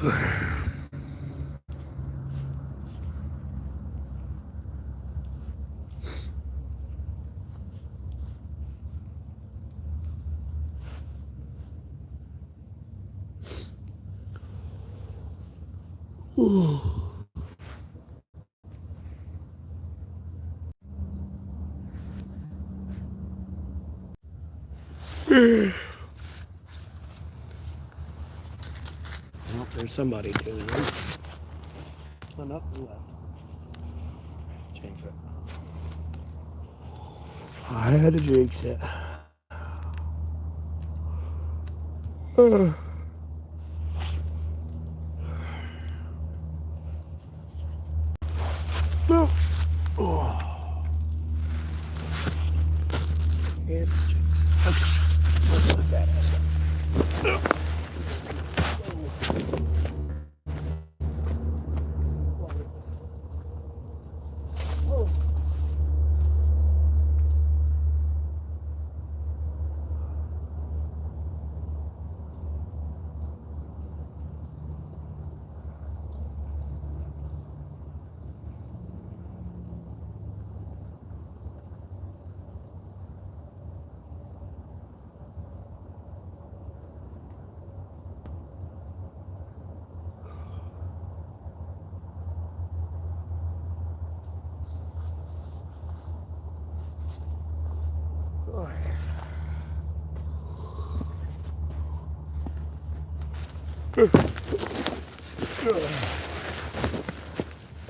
Well, there's somebody doing it. Oh, no, he left. Jinx it. I had to jinx it. No. Oh. And jinx. Okay. Let's put that ass up.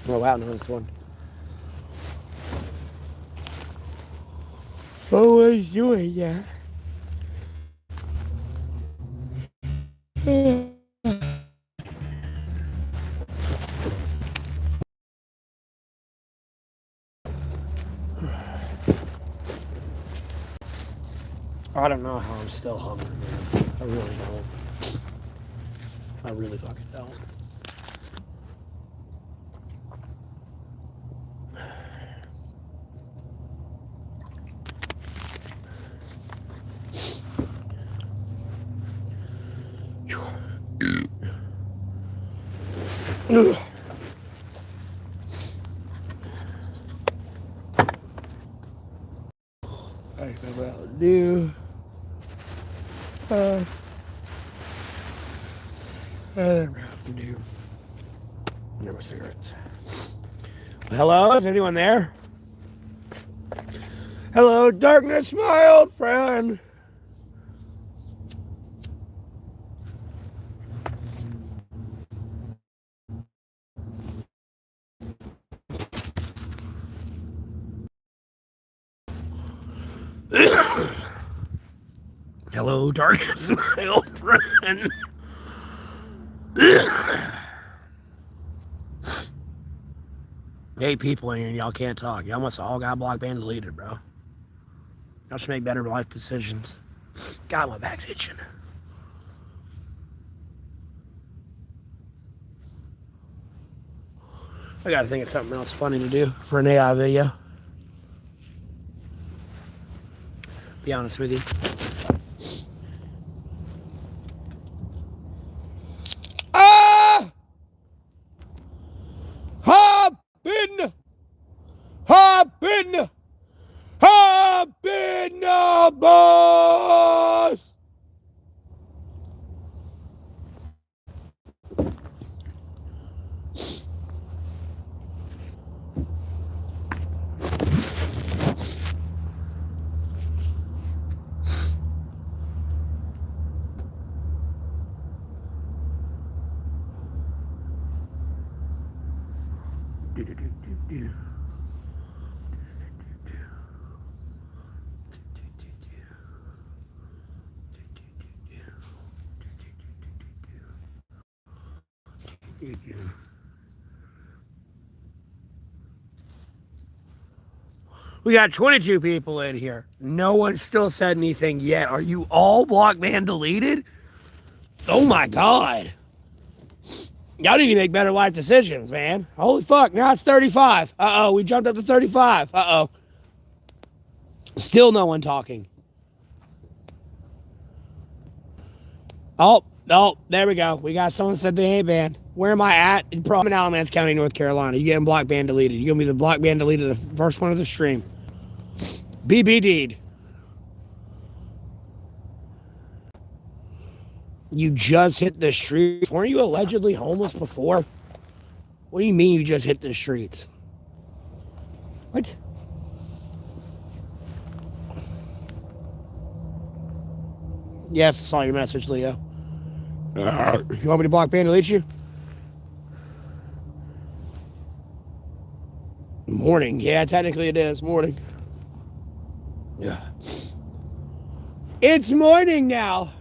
Oh wow, nice one. Always doing that. I don't know how I'm still hungry, man. I really don't. I really fucking don't. I remember how to do. I never have to do. Never cigarettes. Hello, is anyone there? Hello, darkness, my old friend. Hello, darkness, my old friend. 8 people in here and y'all can't talk. Y'all must have all got blocked and deleted, bro. Y'all should make better life decisions. God, my back's itching. I gotta think of something else funny to do for an AI video. Be honest with you. Hop in the bus. We got 22 people in here. No one still said anything yet. Are you all blocked and deleted? Oh my God. Y'all need to make better life decisions, man. Holy fuck, now it's 35. Uh-oh, we jumped up to 35. Uh-oh. Still no one talking. Oh, Oh, there we go. We got someone said they ain't banned. Where am I at? I'm in Alamance County, North Carolina. You getting block ban deleted. You're going to be the block ban deleted the first one of the stream. BBD'd. You just hit the streets. Weren't you allegedly homeless before? What do you mean you just hit the streets? What? Yes, I saw your message, Leo. You want me to block ban delete you? Morning. Yeah, technically it is. Morning. Yeah. It's morning now.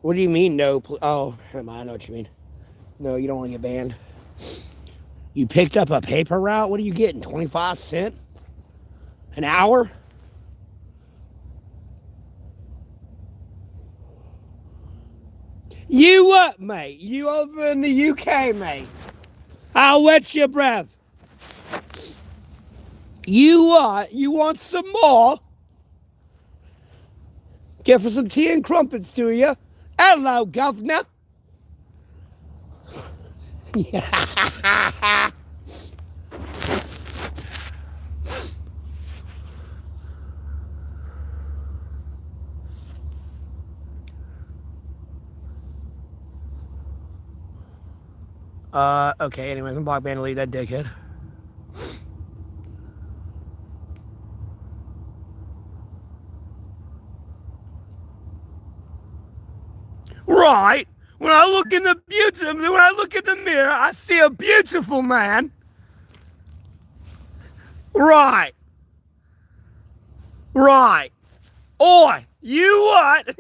What do you mean, no? Oh, I know what you mean. No, you don't want to get banned. You picked up a paper route? What are you getting? 25 cents? An hour? You what, mate? You over in the UK, mate? I'll wet your breath. You what? You want some more? Get for some tea and crumpets to you. Hello, governor. Okay, anyways, I'm block ban delete that dickhead. Right. When I look in the mirror, I see a beautiful man. Right. Right. Oi, you what?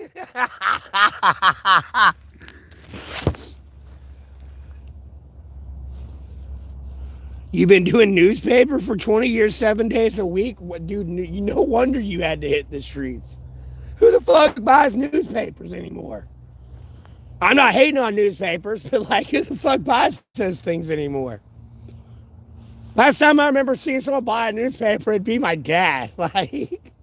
You've been doing newspaper for 20 years, 7 days a week? What, dude, no wonder you had to hit the streets. Who the fuck buys newspapers anymore? I'm not hating on newspapers, but like, who the fuck buys those things anymore? Last time I remember seeing someone buy a newspaper, it'd be my dad. Like,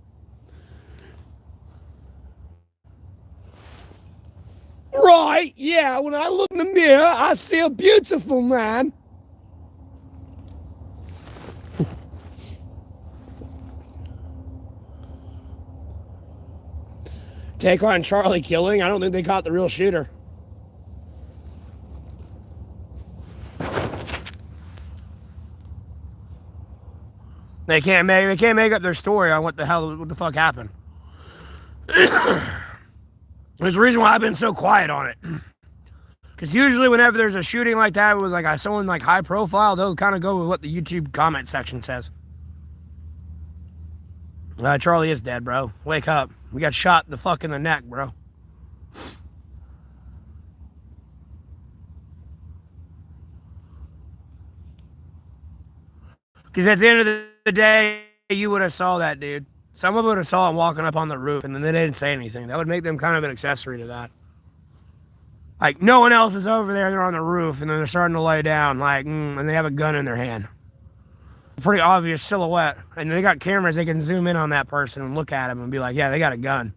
right, yeah, when I look in the mirror, I see a beautiful man. Take on Charlie killing? I don't think they caught the real shooter. They can't make up their story on what the fuck happened. There's a reason why I've been so quiet on it. Because usually whenever there's a shooting like that with like someone like high profile, they'll kind of go with what the YouTube comment section says. Charlie is dead, bro. Wake up. We got shot the fuck in the neck, bro. Because at the end of the day, you would have saw that dude. Someone would have saw him walking up on the roof, and then they didn't say anything. That would make them kind of an accessory to that. Like, no one else is over there. They're on the roof, and then they're starting to lay down, like, and they have a gun in their hand. Pretty obvious silhouette. And they got cameras. They can zoom in on that person and look at him and be like, yeah, they got a gun.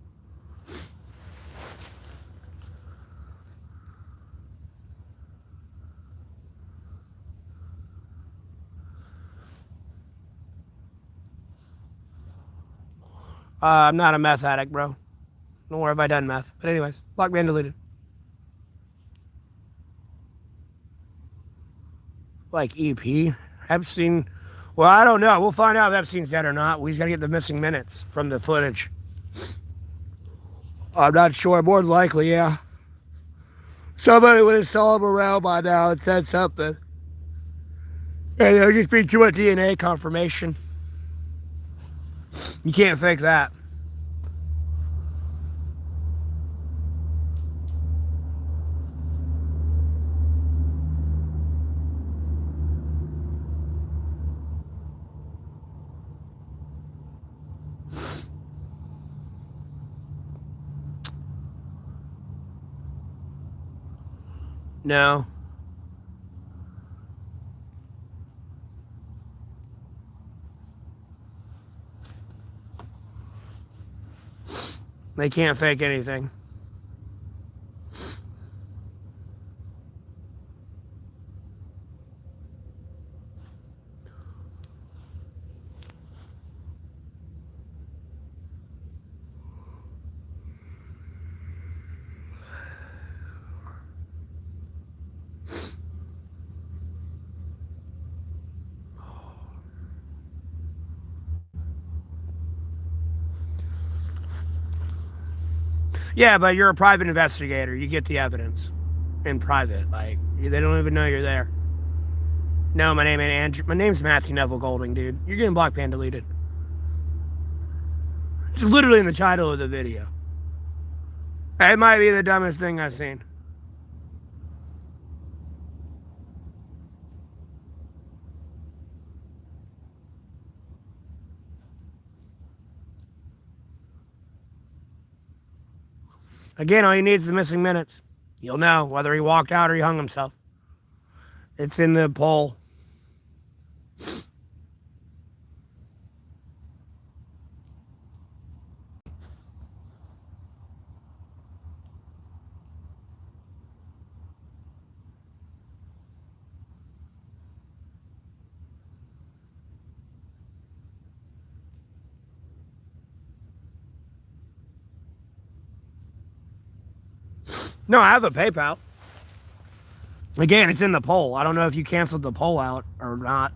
I'm not a meth addict, bro. Nor have I done meth. But anyways, block ban deleted. Like EP? Epstein? Well, I don't know. We'll find out if Epstein's dead or not. We just gotta get the missing minutes from the footage. I'm not sure. More than likely, yeah. Somebody would have saw him around by now and said something. And there'll just be too much DNA confirmation. You can't fake that. No. They can't fake anything. Yeah, but you're a private investigator. You get the evidence in private. Like, they don't even know you're there. No, my name ain't Andrew. My name's Matthew Neville Golding, dude. You're getting block ban deleted. It's literally in the title of the video. It might be the dumbest thing I've seen. Again, all you need is the missing minutes. You'll know whether he walked out or he hung himself. It's in the poll. No, I have a PayPal. Again, it's in the poll. I don't know if you canceled the poll out or not.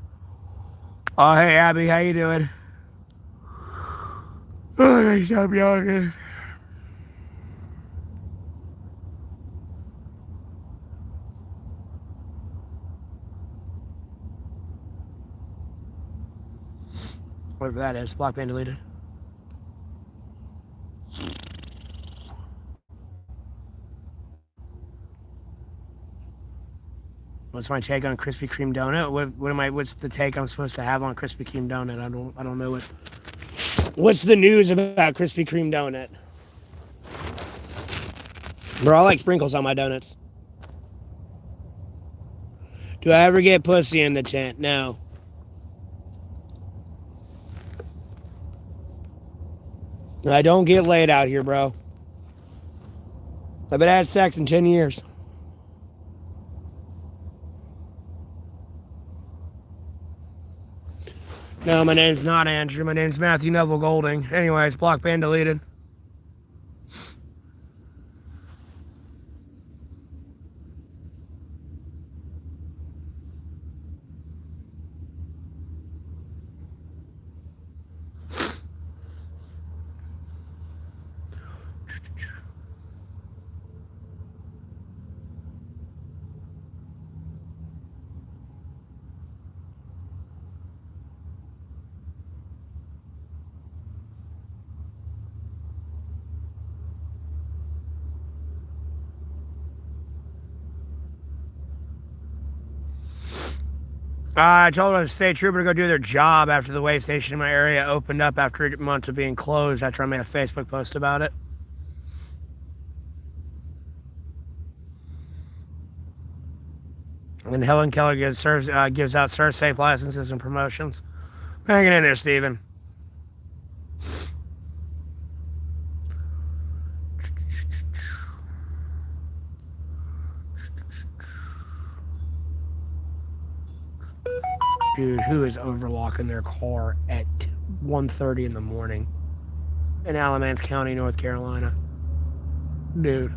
Oh, hey, Abby, how you doing? Oh, nice to be all good. Whatever that is. Block ban deleted. What's my take on Krispy Kreme donut? What's the take I'm supposed to have on Krispy Kreme donut? I don't know what's the news about Krispy Kreme donut? Bro, I like sprinkles on my donuts. Do I ever get pussy in the tent? No. I don't get laid out here, bro. I've been had sex in 10 years. No, my name's not Andrew. My name's Matthew Neville Golding. Anyways, block ban deleted. I told a state trooper to go do their job after the way station in my area opened up after months of being closed. After I made a Facebook post about it. And Helen Keller gives out Serve Safe licenses and promotions. Hang it in there, Steven. Dude, who is overlocking their car at 1:30 in the morning in Alamance County, North Carolina? Dude.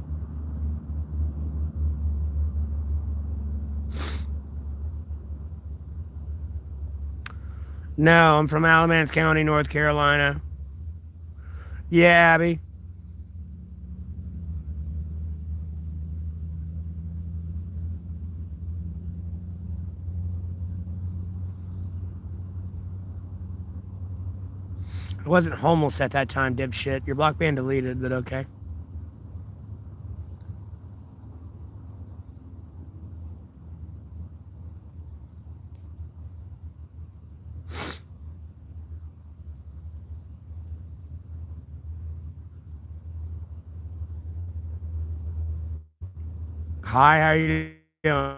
No, I'm from Alamance County, North Carolina. Yeah, Abby. I wasn't homeless at that time, dipshit. Your block ban deleted, but okay. Hi, how you doing?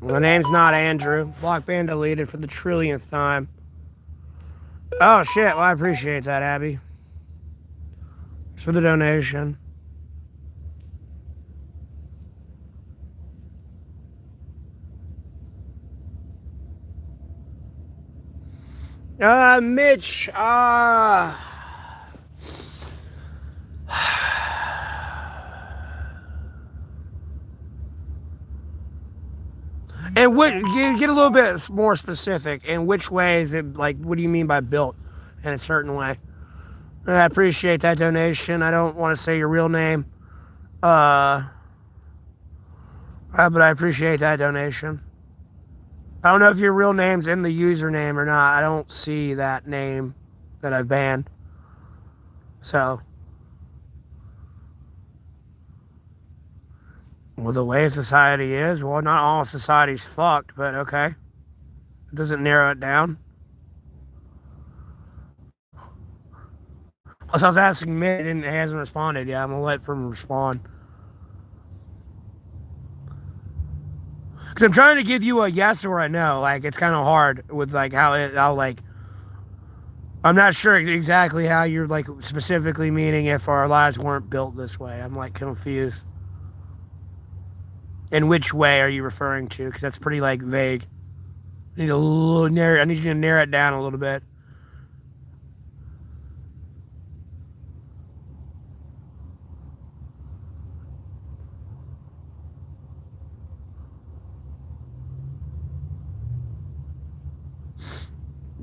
My name's not Andrew. Block ban deleted for the trillionth time. Oh, shit. Well, I appreciate that, Abby. Thanks for the donation. Mitch, and what, you get a little bit more specific. In which way is it, like, what do you mean by built in a certain way? I appreciate that donation. I don't want to say your real name. But I appreciate that donation. I don't know if your real name's in the username or not. I don't see that name that I've banned. So, well, the way society is, well, not all society's fucked, but okay. It doesn't narrow it down. Plus, I was asking Mitt and he hasn't responded yet. I'm going to let him respond. Because I'm trying to give you a yes or a no. Like, it's kind of hard with, like, how I'm not sure exactly how you're, like, specifically meaning if our lives weren't built this way. I'm, like, confused. In which way are you referring to? Because that's pretty, like, vague. I need you to narrow it down a little bit.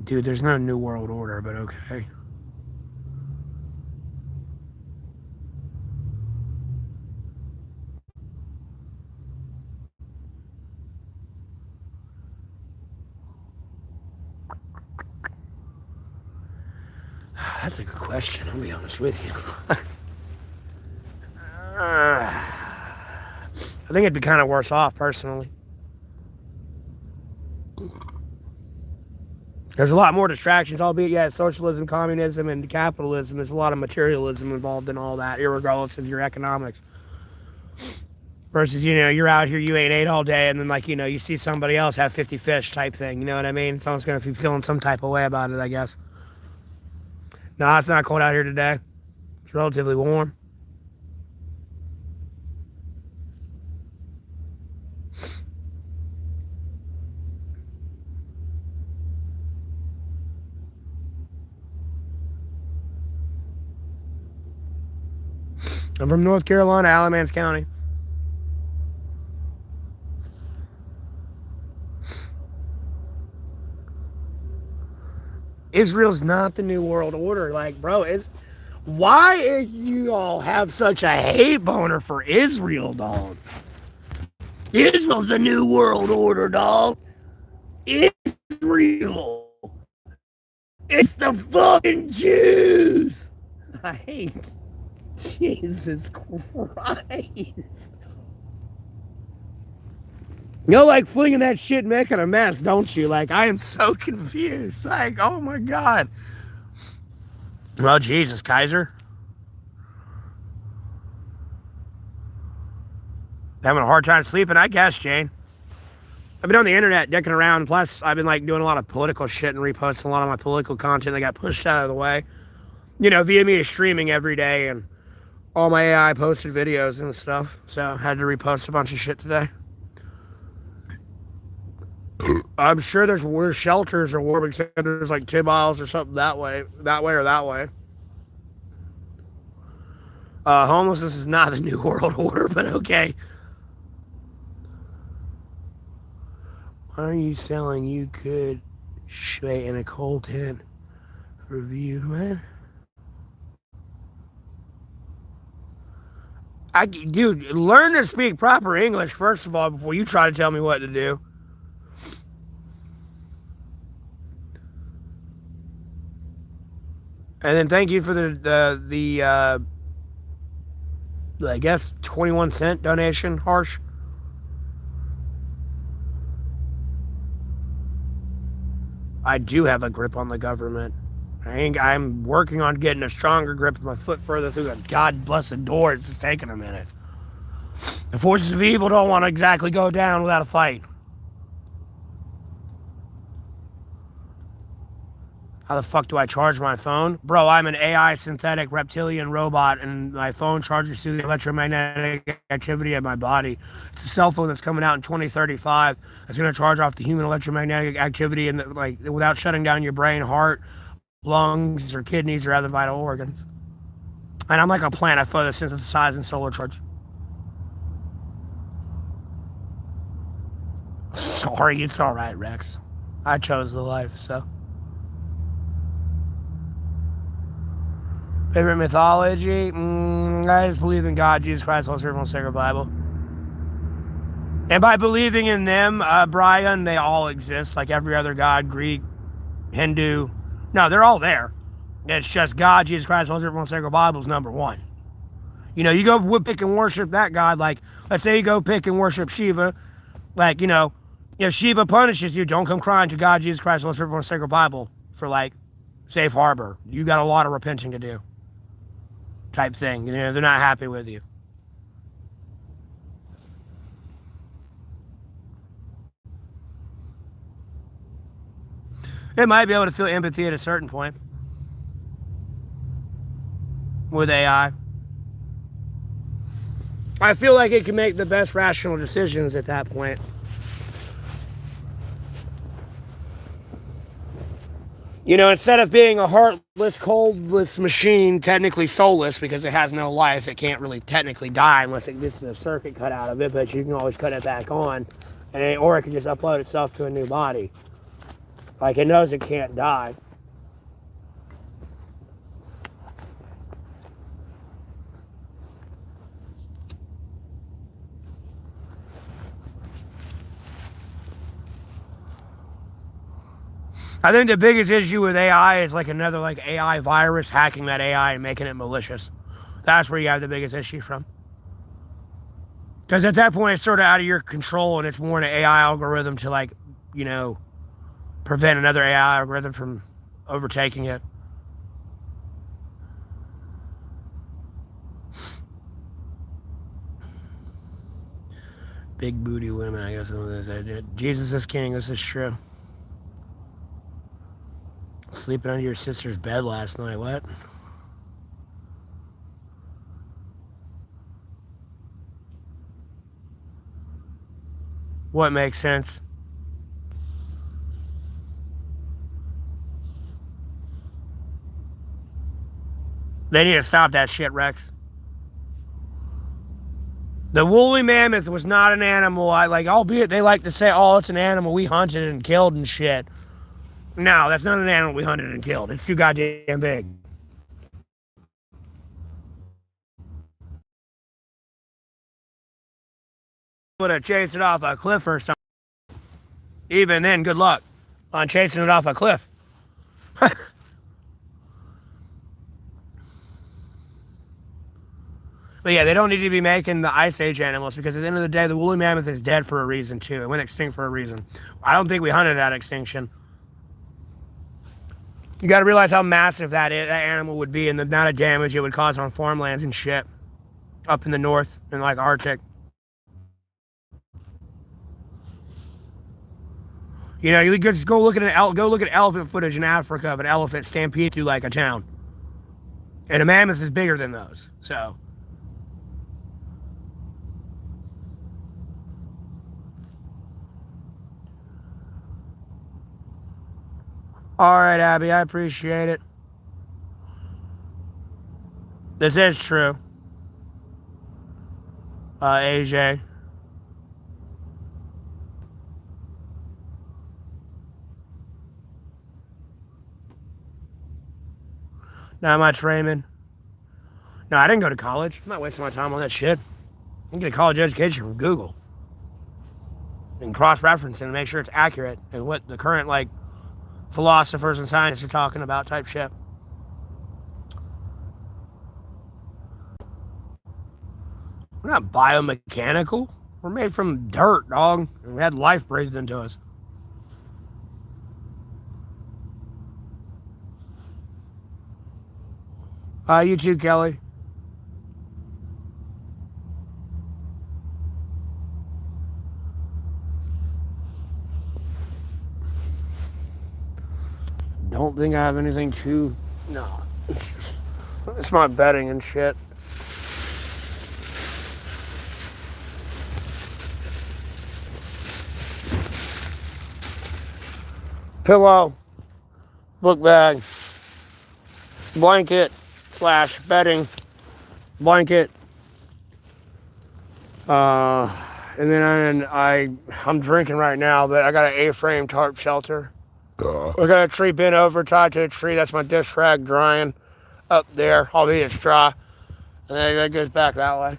Dude, there's no New World Order, but okay. That's a good question, I'll be honest with you. I think it'd be kind of worse off, personally. There's a lot more distractions, albeit, yeah, socialism, communism, and capitalism. There's a lot of materialism involved in all that, regardless of your economics. Versus, you're out here, you ate all day, and then, like, you see somebody else have 50 fish type thing. You know what I mean? Someone's going to be feeling some type of way about it, I guess. No, it's not cold out here today. It's relatively warm. I'm from North Carolina, Alamance County. Israel's not the New World Order. Like, bro, why you all have such a hate boner for Israel, dog? Israel's the New World Order, dog. Israel. It's the fucking Jews. I hate Jesus Christ. Like flinging that shit and making a mess, don't you? Like, I am so confused. Like, oh my God. Well, Jesus, Kaiser. Having a hard time sleeping, I guess, Jane. I've been on the internet dicking around. Plus, I've been, like, doing a lot of political shit and reposting a lot of my political content that got pushed out of the way. Via me is streaming every day and all my AI posted videos and stuff. So I had to repost a bunch of shit today. I'm sure there's shelters or warming centers like 2 miles or something that way or that way. Homelessness is not the New World Order, but okay. Why are you selling you could shit in a cold tent review, man? Dude, learn to speak proper English, first of all, before you try to tell me what to do. And then thank you for the I guess 21-cent donation, Harsh. I do have a grip on the government. I'm working on getting a stronger grip with my foot further through the God-blessed door. It's just taking a minute. The forces of evil don't want to exactly go down without a fight. How the fuck do I charge my phone? Bro, I'm an AI synthetic reptilian robot, and my phone charges through the electromagnetic activity of my body. It's a cell phone that's coming out in 2035. It's going to charge off the human electromagnetic activity and like without shutting down your brain, heart, lungs, or kidneys or other vital organs. And I'm like a plant. I photosynthesize and solar charge. Sorry, it's all right, Rex. I chose the life, so. Favorite mythology? I just believe in God, Jesus Christ, Holy Spirit, Sacred Bible. And by believing in them, Brian, they all exist, like every other god, Greek, Hindu. No, they're all there. It's just God, Jesus Christ, Holy Spirit, Sacred Bible is number one. You know, you go pick and worship that god, like, let's say you go pick and worship Shiva, like, you know, if Shiva punishes you, don't come crying to God, Jesus Christ, Holy Spirit, Sacred Bible for, like, safe harbor. You got a lot of repenting to do. Type thing. You know, they're not happy with you. It might be able to feel empathy at a certain point with AI. I feel like it can make the best rational decisions at that point. You know, instead of being a heartless, coldless machine, technically soulless because it has no life, it can't really technically die unless it gets the circuit cut out of it, but you can always cut it back on, or it can just upload itself to a new body. Like, it knows it can't die. I think the biggest issue with AI is like another like AI virus hacking that AI and making it malicious. That's where you have the biggest issue from. Because at that point, it's sort of out of your control, and it's more an AI algorithm to, like, you know, prevent another AI algorithm from overtaking it. Big booty women, I guess. Jesus is king. This is true. Sleeping under your sister's bed last night. What? What makes sense? They need to stop that shit, Rex. The woolly mammoth was not an animal. Albeit they like to say, "Oh, it's an animal we hunted and killed and shit." No, that's not an animal we hunted and killed. It's too goddamn big. Would have chased it off a cliff or something. Even then, good luck on chasing it off a cliff. But yeah, they don't need to be making the Ice Age animals because at the end of the day, the woolly mammoth is dead for a reason too. It went extinct for a reason. I don't think we hunted that extinction. You got to realize how massive that animal would be and the amount of damage it would cause on farmlands and shit up in the north and like Arctic. You know, you just go look at elephant footage in Africa of an elephant stampede through like a town, and a mammoth is bigger than those. So, all right, Abby, I appreciate it. This is true. AJ. Not much, Raymond. No, I didn't go to college. I'm not wasting my time on that shit. I can get a college education from Google and cross-reference and make sure it's accurate and what the current like philosophers and scientists are talking about type shit. We're not biomechanical. We're made from dirt, dog. And we had life breathed into us. You too, Kelly. don't think I have anything too... No. It's my bedding and shit. Pillow, book bag, blanket / bedding, blanket. And then I'm drinking right now, but I got an A-frame tarp shelter. I got a tree bent over, tied to a tree. That's my dish rag drying up there. Albeit it's dry. And then that goes back that way.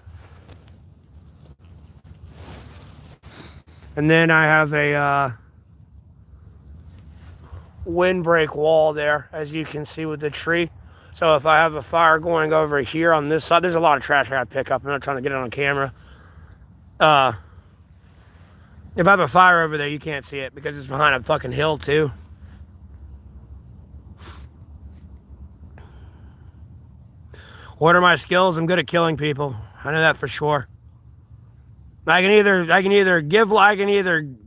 And then I have a windbreak wall there, as you can see with the tree. So if I have a fire going over here on this side, there's a lot of trash I gotta pick up. I'm not trying to get it on camera. If I have a fire over there, you can't see it because it's behind a fucking hill too. What are my skills? I'm good at killing people. I know that for sure. I can either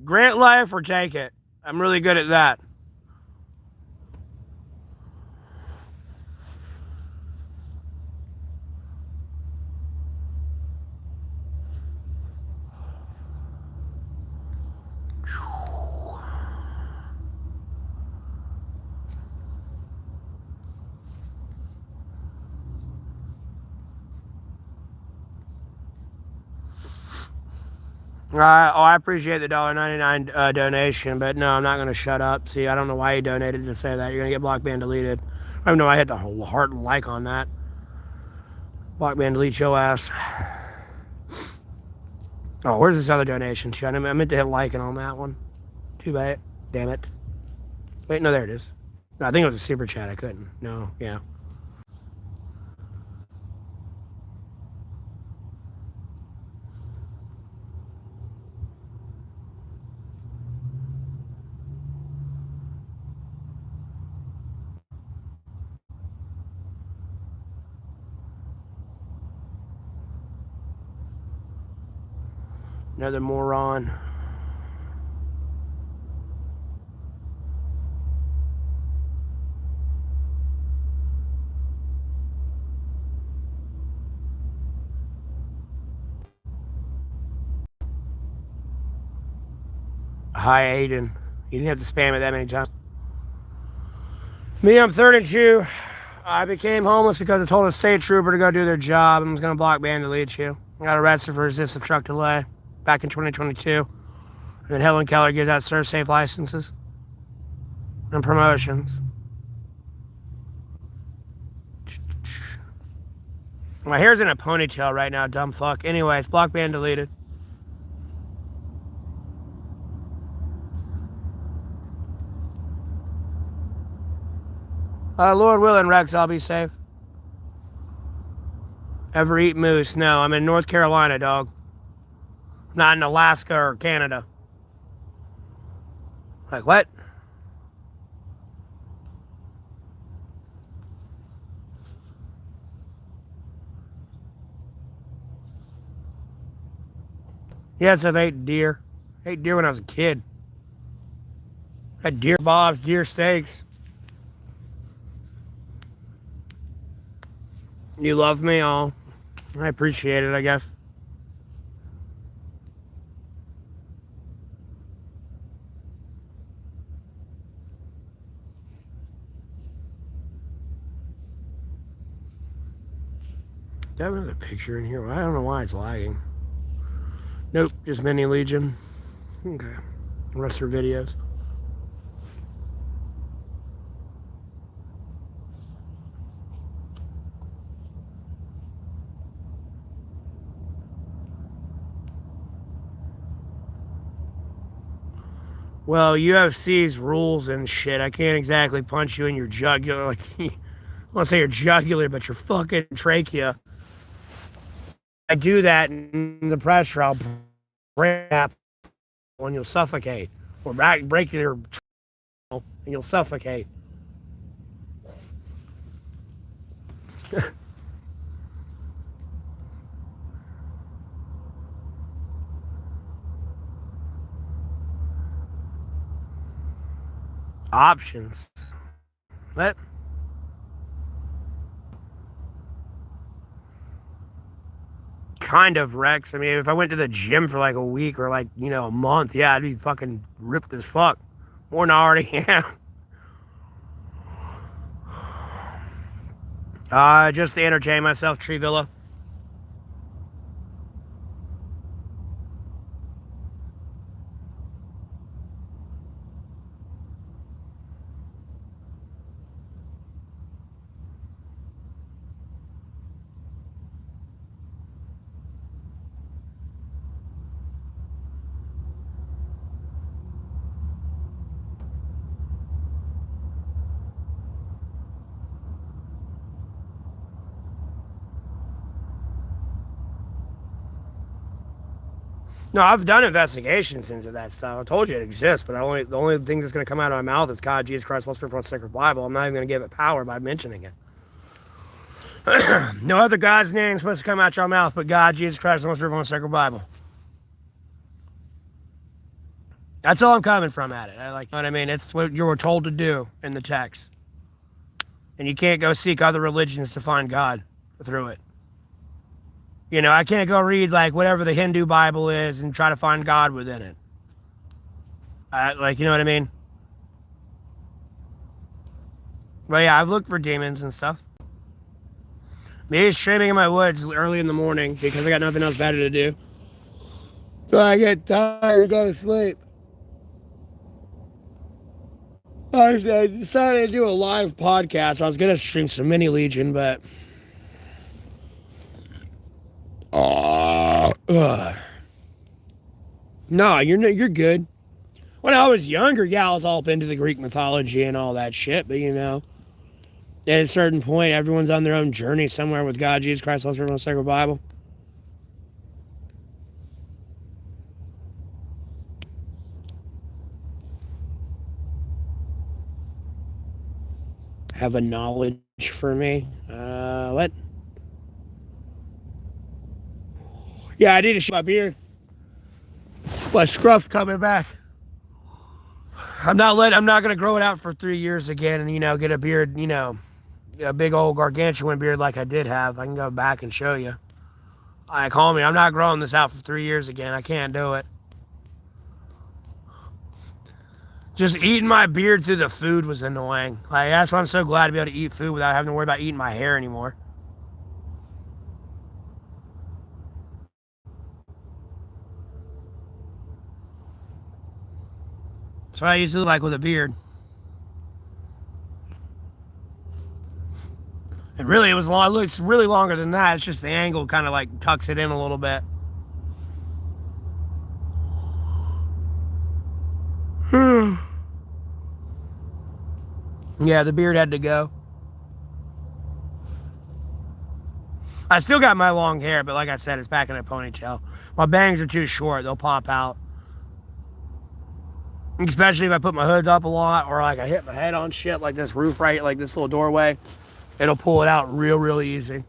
grant life or take it. I'm really good at that. I appreciate the $1.99 donation, but no, I'm not going to shut up. See, I don't know why you donated to say that. You're going to get block ban deleted. I don't know. I hit the whole heart and like on that. Block ban delete your ass. Oh, where's this other donation? Shit, I meant to hit liking on that one. Too bad. Damn it. Wait, no, there it is. No, I think it was a super chat. I couldn't. No, yeah. Another moron. Hi, Aiden. You didn't have to spam it that many times. Me, I'm 32. I became homeless because I told a state trooper to go do their job and was going to block ban delete you. I got arrested for resist obstruct delay back in 2022. And then Helen Keller gives out serve safe licenses and promotions. My hair's in a ponytail right now, dumb fuck. Anyways, block ban deleted. Lord willing, Rex, I'll be safe. Ever eat moose? No, I'm in North Carolina, dog. Not in Alaska or Canada. Like, what? Yes, I've ate deer. I ate deer when I was a kid. I had deer bobs, deer steaks. You love me all. I appreciate it, I guess. Do I have another picture in here? I don't know why it's lagging. Nope, just Mini Legion. Okay. The rest are videos. Well, UFC's rules and shit. I can't exactly punch you in your jugular. Like, I want to say your jugular, but your fucking trachea. I do that in the pressure, I'll break that and you'll suffocate. Or break your and you'll suffocate. Options. What? Kind of, Rex. I mean, if I went to the gym for like a week or like, a month, yeah, I'd be fucking ripped as fuck. More than I already am. Just to entertain myself, Tree Villa. No, I've done investigations into that stuff. I told you it exists, but the only thing that's going to come out of my mouth is God, Jesus Christ, Holy Spirit, from the sacred Bible. I'm not even going to give it power by mentioning it. No other God's name is supposed to come out your mouth but God, Jesus Christ, Holy Spirit, from the sacred Bible. That's all I'm coming from at it. You know what I mean? It's what you were told to do in the text. And you can't go seek other religions to find God through it. I can't go read like whatever the Hindu Bible is and try to find God within it. You know what I mean? But yeah, I've looked for demons and stuff. Me streaming in my woods early in the morning because I got nothing else better to do. So I get tired and go to sleep. I decided to do a live podcast. I was going to stream some Mini Legion, but... No, you're good. When I was younger, yeah, I was all up into the Greek mythology and all that shit, but at a certain point, everyone's on their own journey somewhere with God, Jesus Christ, Holy Spirit, sacred Bible. Have a knowledge for me? What? Yeah, I need to shave my beard. My scruff's coming back. I'm not gonna grow it out for 3 years again and get a beard, a big old gargantuan beard like I did have. I can go back and show you. Call me. I'm not growing this out for 3 years again. I can't do it. Just eating my beard through the food was annoying. That's why I'm so glad to be able to eat food without having to worry about eating my hair anymore. That's what I used to look like with a beard. And really, it was long. It looks really longer than that. It's just the angle kind of tucks it in a little bit. Yeah, the beard had to go. I still got my long hair, but like I said, it's back in a ponytail. My bangs are too short. They'll pop out. Especially if I put my hoods up a lot or I hit my head on shit like this roof right, like this little doorway. It'll pull it out real easy.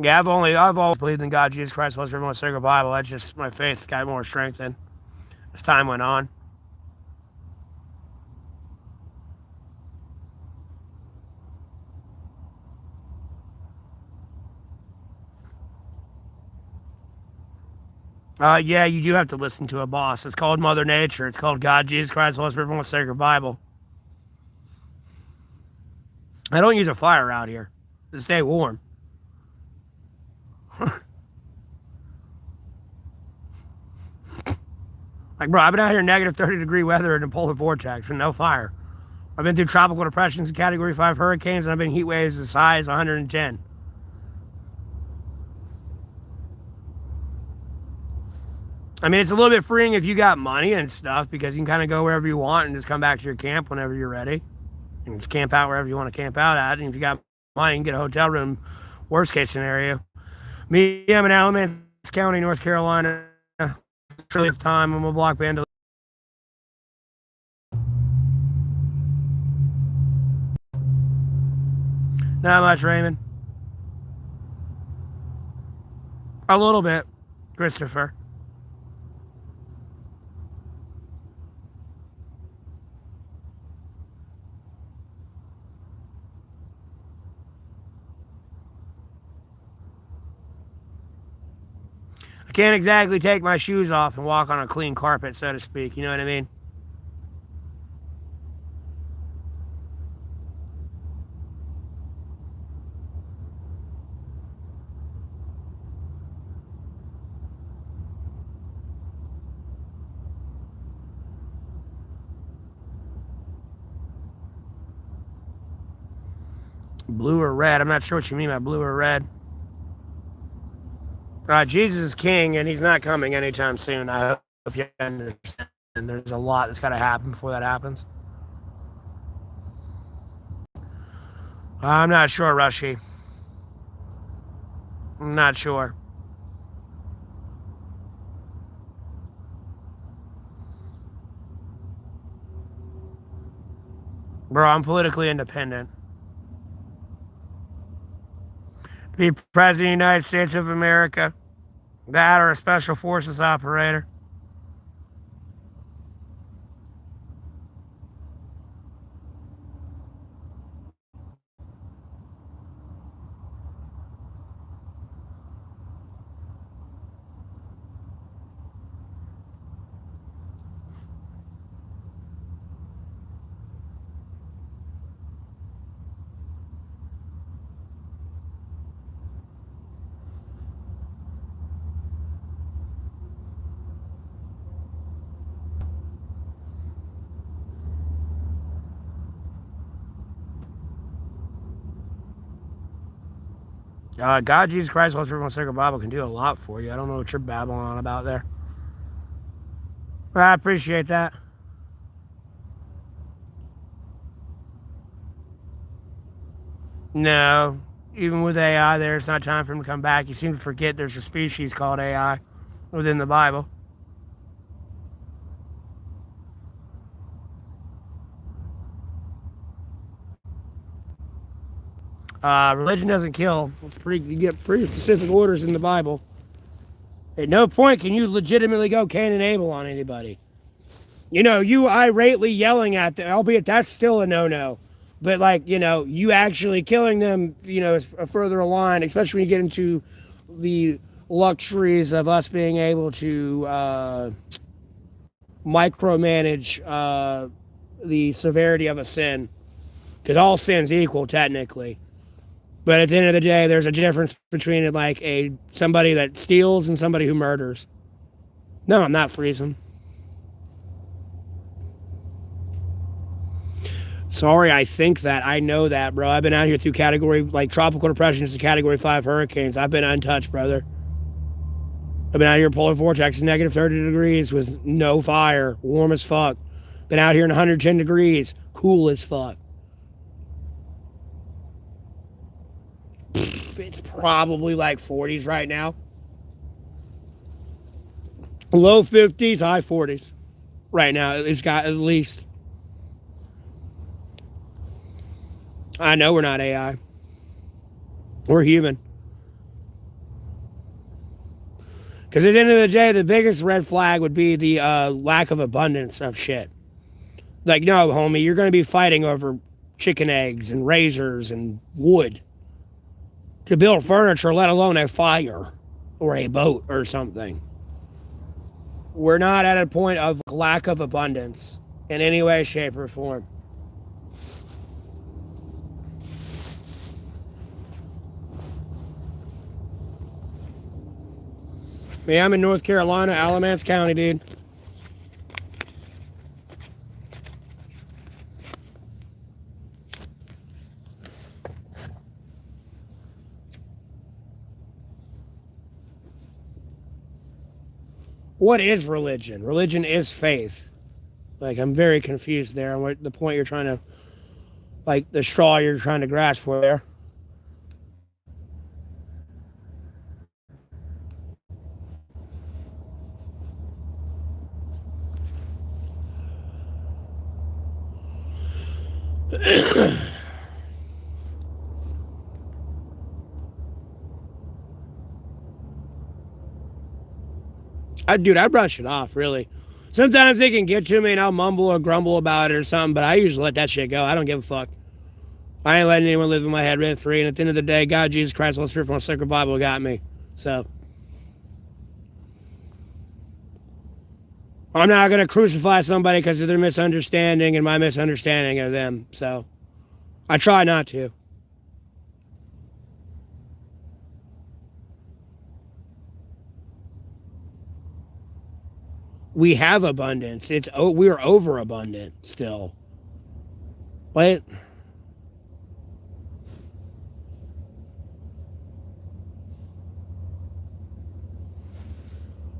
Yeah, I've always believed in God, Jesus Christ, Holy Spirit, from the sacred Bible. That's just my faith got more strengthened as time went on. Yeah, you do have to listen to a boss. It's called Mother Nature. It's called God, Jesus Christ, Holy Spirit, from the sacred Bible. I don't use a fire out here to stay warm. Bro, I've been out here in negative 30-degree weather in a polar vortex with no fire. I've been through tropical depressions and Category 5 hurricanes, and I've been heat waves the size 110. I mean, it's a little bit freeing if you got money and stuff because you can kind of go wherever you want and just come back to your camp whenever you're ready. And just camp out wherever you want to camp out at. And if you got money, you can get a hotel room, worst case scenario. Me, I'm in Alamance County, North Carolina. Really, at the time, I'm a block band. Not much, Raymond. A little bit, Christopher. I can't exactly take my shoes off and walk on a clean carpet, so to speak. You know what I mean? Blue or red? I'm not sure what you mean by blue or red. Jesus is king, and he's not coming anytime soon. I hope you understand. And there's a lot that's got to happen before that happens. I'm not sure, Rushy. I'm not sure. Bro, I'm politically independent. To be president of the United States of America, that or a special forces operator. God, Jesus Christ, Holy Spirit, Sacred Bible can do a lot for you. I don't know what you're babbling on about there. I appreciate that. No, even with AI there, it's not time for him to come back. You seem to forget there's a species called AI within the Bible. Religion doesn't kill. You get pretty specific orders in the Bible. At no point can you legitimately go Cain and Abel on anybody. You know, you irately yelling at them, albeit that's still a no-no. But like, you know, you actually killing them, you know, is a further line, especially when you get into the luxuries of us being able to micromanage the severity of a sin. Because all sin's equal, technically. But at the end of the day, there's a difference between like somebody that steals and somebody who murders. No, I'm not freezing. Sorry, I think that. I know that, bro. I've been out here through like tropical depression is a category 5 hurricanes. I've been untouched, brother. I've been out here polar vortex, negative 30 degrees with no fire, warm as fuck. Been out here in 110 degrees, cool as fuck. It's probably like 40s right now. Low 50s, high 40s right now. It's got at least. I know we're not AI. We're human. Because at the end of the day, the biggest red flag would be the lack of abundance of shit. Like, no, homie, you're going to be fighting over chicken eggs and razors and wood to build furniture, let alone a fire or a boat or something. We're not at a point of lack of abundance in any way, shape, or form. Yeah, I'm in North Carolina, Alamance County, dude. What is religion? Religion is faith. Like, I'm very confused there on what the point you're trying to, like, the straw you're trying to grasp for there. Dude, I brush it off, really. Sometimes they can get to me and I'll mumble or grumble about it or something, but I usually let that shit go. I don't give a fuck. I ain't letting anyone live in my head rent free. And at the end of the day, God, Jesus Christ, Holy Spirit from the sacred Bible got me. So I'm not going to crucify somebody because of their misunderstanding and my misunderstanding of them. So I try not to. We have abundance. We're overabundant still. What?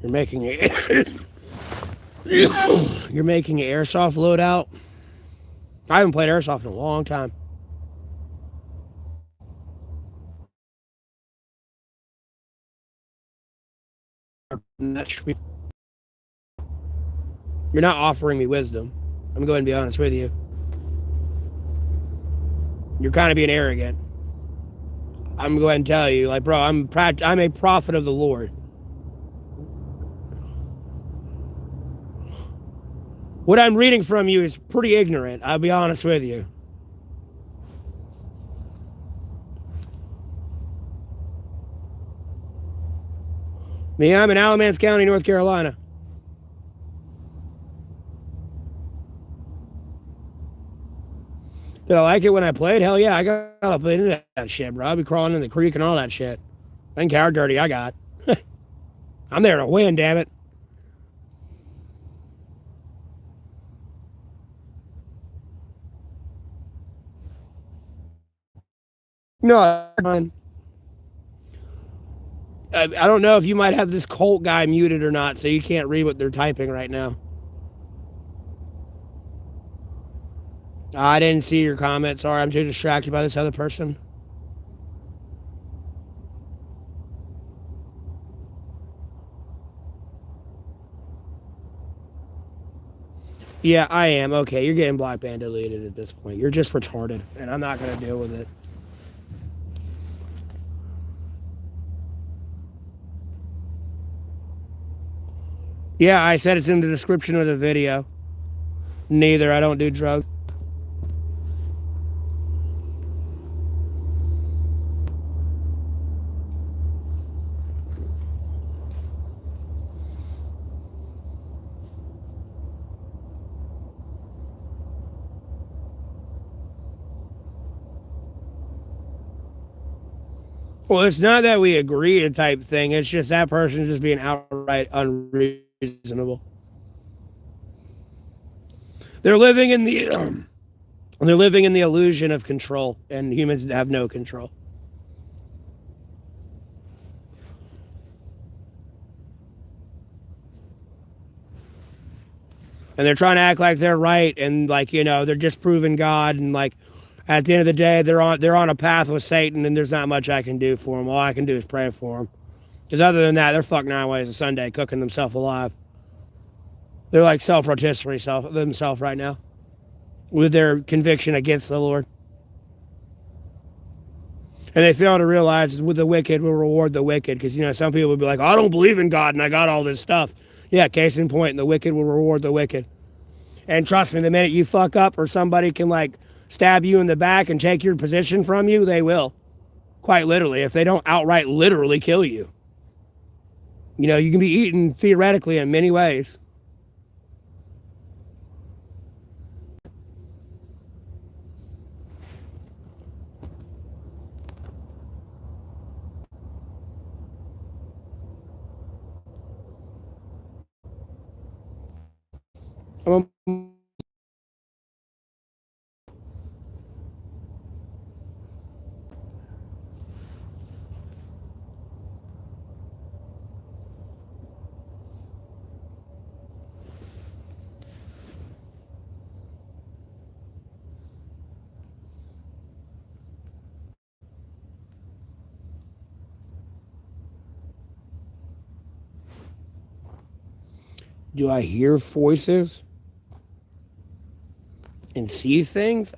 You're making it. You're making an airsoft loadout. I haven't played airsoft in a long time. You're not offering me wisdom. I'm going to be honest with you. You're kind of being arrogant. I'm going to tell you, like, bro, I'm a prophet of the Lord. What I'm reading from you is pretty ignorant. I'll be honest with you. Me, I'm in Alamance County, North Carolina. Did I like it when I played? Hell yeah, I got up into that shit, bro. I'd be crawling in the creek and all that shit. Think how dirty I got. I'm there to win, damn it. No, I don't know if you might have this cult guy muted or not, so you can't read what they're typing right now. I didn't see your comment. Sorry, I'm too distracted by this other person. Yeah, I am. Okay, you're getting black band deleted at this point. You're just retarded, and I'm not going to deal with it. Yeah, I said it's in the description of the video. Neither. I don't do drugs. Well, it's not that we agree to type thing. It's just that person just being outright unreasonable. They're living in the they're living in the illusion of control, and humans have no control. And they're trying to act like they're right, and like they're just proving God, and like at the end of the day, they're on a path with Satan, and there's not much I can do for them. All I can do is pray for them. Because other than that, they're fucking 9 ways a Sunday, cooking themselves alive. They're like self-rotisserie themselves right now, with their conviction against the Lord. And they fail to realize with the wicked will reward the wicked. Because some people would be like, I don't believe in God, and I got all this stuff. Yeah, case in point, the wicked will reward the wicked. And trust me, the minute you fuck up or somebody can like stab you in the back and take your position from you, they will. Quite literally, if they don't outright literally kill you. You can be eaten theoretically in many ways. Do I hear voices and see things?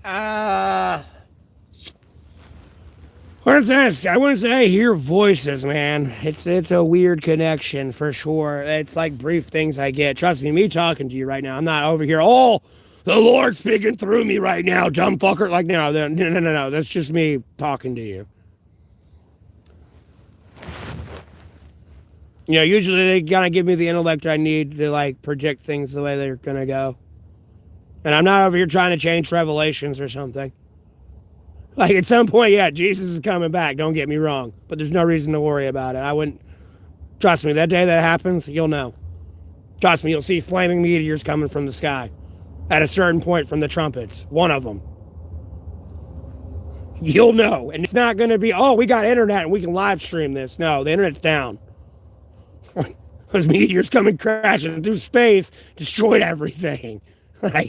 I wouldn't say I hear voices, man. It's a weird connection for sure. It's like brief things I get. Trust me talking to you right now. I'm not over here. Oh, the Lord's speaking through me right now, dumb fucker. Like no. That's just me talking to you. You know, usually they kind of give me the intellect I need to like predict things the way they're gonna go. And I'm not over here trying to change revelations or something. Like at some point, yeah, Jesus is coming back. Don't get me wrong, but there's no reason to worry about it. I wouldn't. Trust me, that day that happens, you'll know. Trust me, you'll see flaming meteors coming from the sky at a certain point from the trumpets. One of them. You'll know, and it's not going to be, oh, we got internet and we can live stream this. No, the internet's down. Those meteors coming crashing through space destroyed everything. Never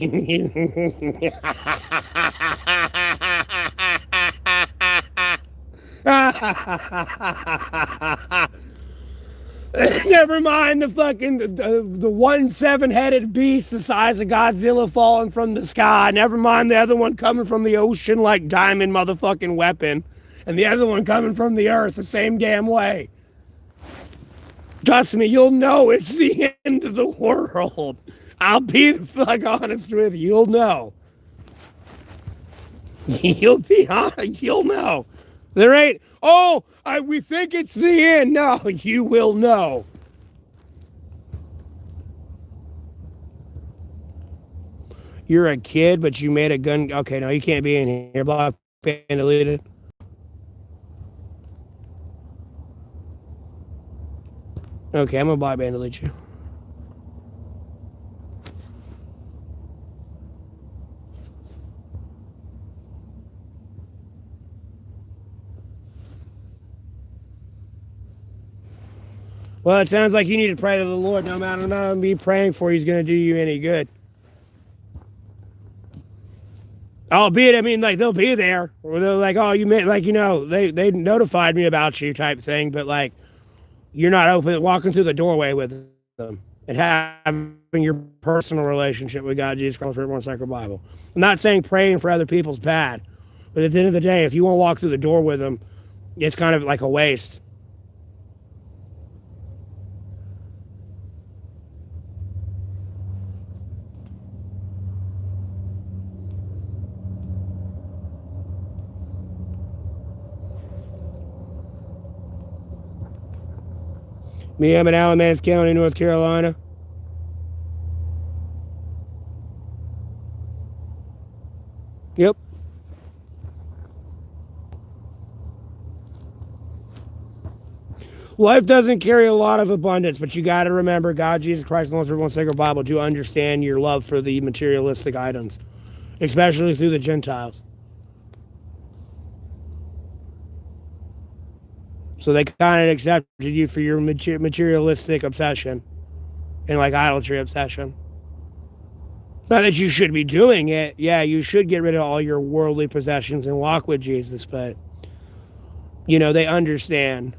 mind the fucking the 1 7-headed beast the size of Godzilla falling from the sky. Never mind the other one coming from the ocean like diamond motherfucking weapon, and the other one coming from the earth the same damn way. Trust me, you'll know it's the end of the world. I'll be the fuck honest with you. You'll know. You'll know. There ain't, oh, we think it's the end. No, you will know. You're a kid, but you made a gun. Okay, no, you can't be in here. Block and deleted. Okay, I'm gonna block and delete you. Well, it sounds like you need to pray to the Lord. No matter what me praying for, He's going to do you any good. Albeit, I mean, like they'll be there, or they're like, oh, you may, like, you know, they notified me about you type thing, but like you're not walking through the doorway with them and having your personal relationship with God, Jesus Christ, one sacred Bible. I'm not saying praying for other people's bad, but at the end of the day, if you won't walk through the door with them, it's kind of like a waste. Me, I'm in Alamance County, North Carolina. Yep. Life doesn't carry a lot of abundance, but you got to remember God, Jesus Christ, and the one sacred Bible to understand your love for the materialistic items, especially through the Gentiles. So they kind of accepted you for your materialistic obsession and like idolatry obsession. Not that you should be doing it. Yeah, you should get rid of all your worldly possessions and walk with Jesus, but, you know, they understand.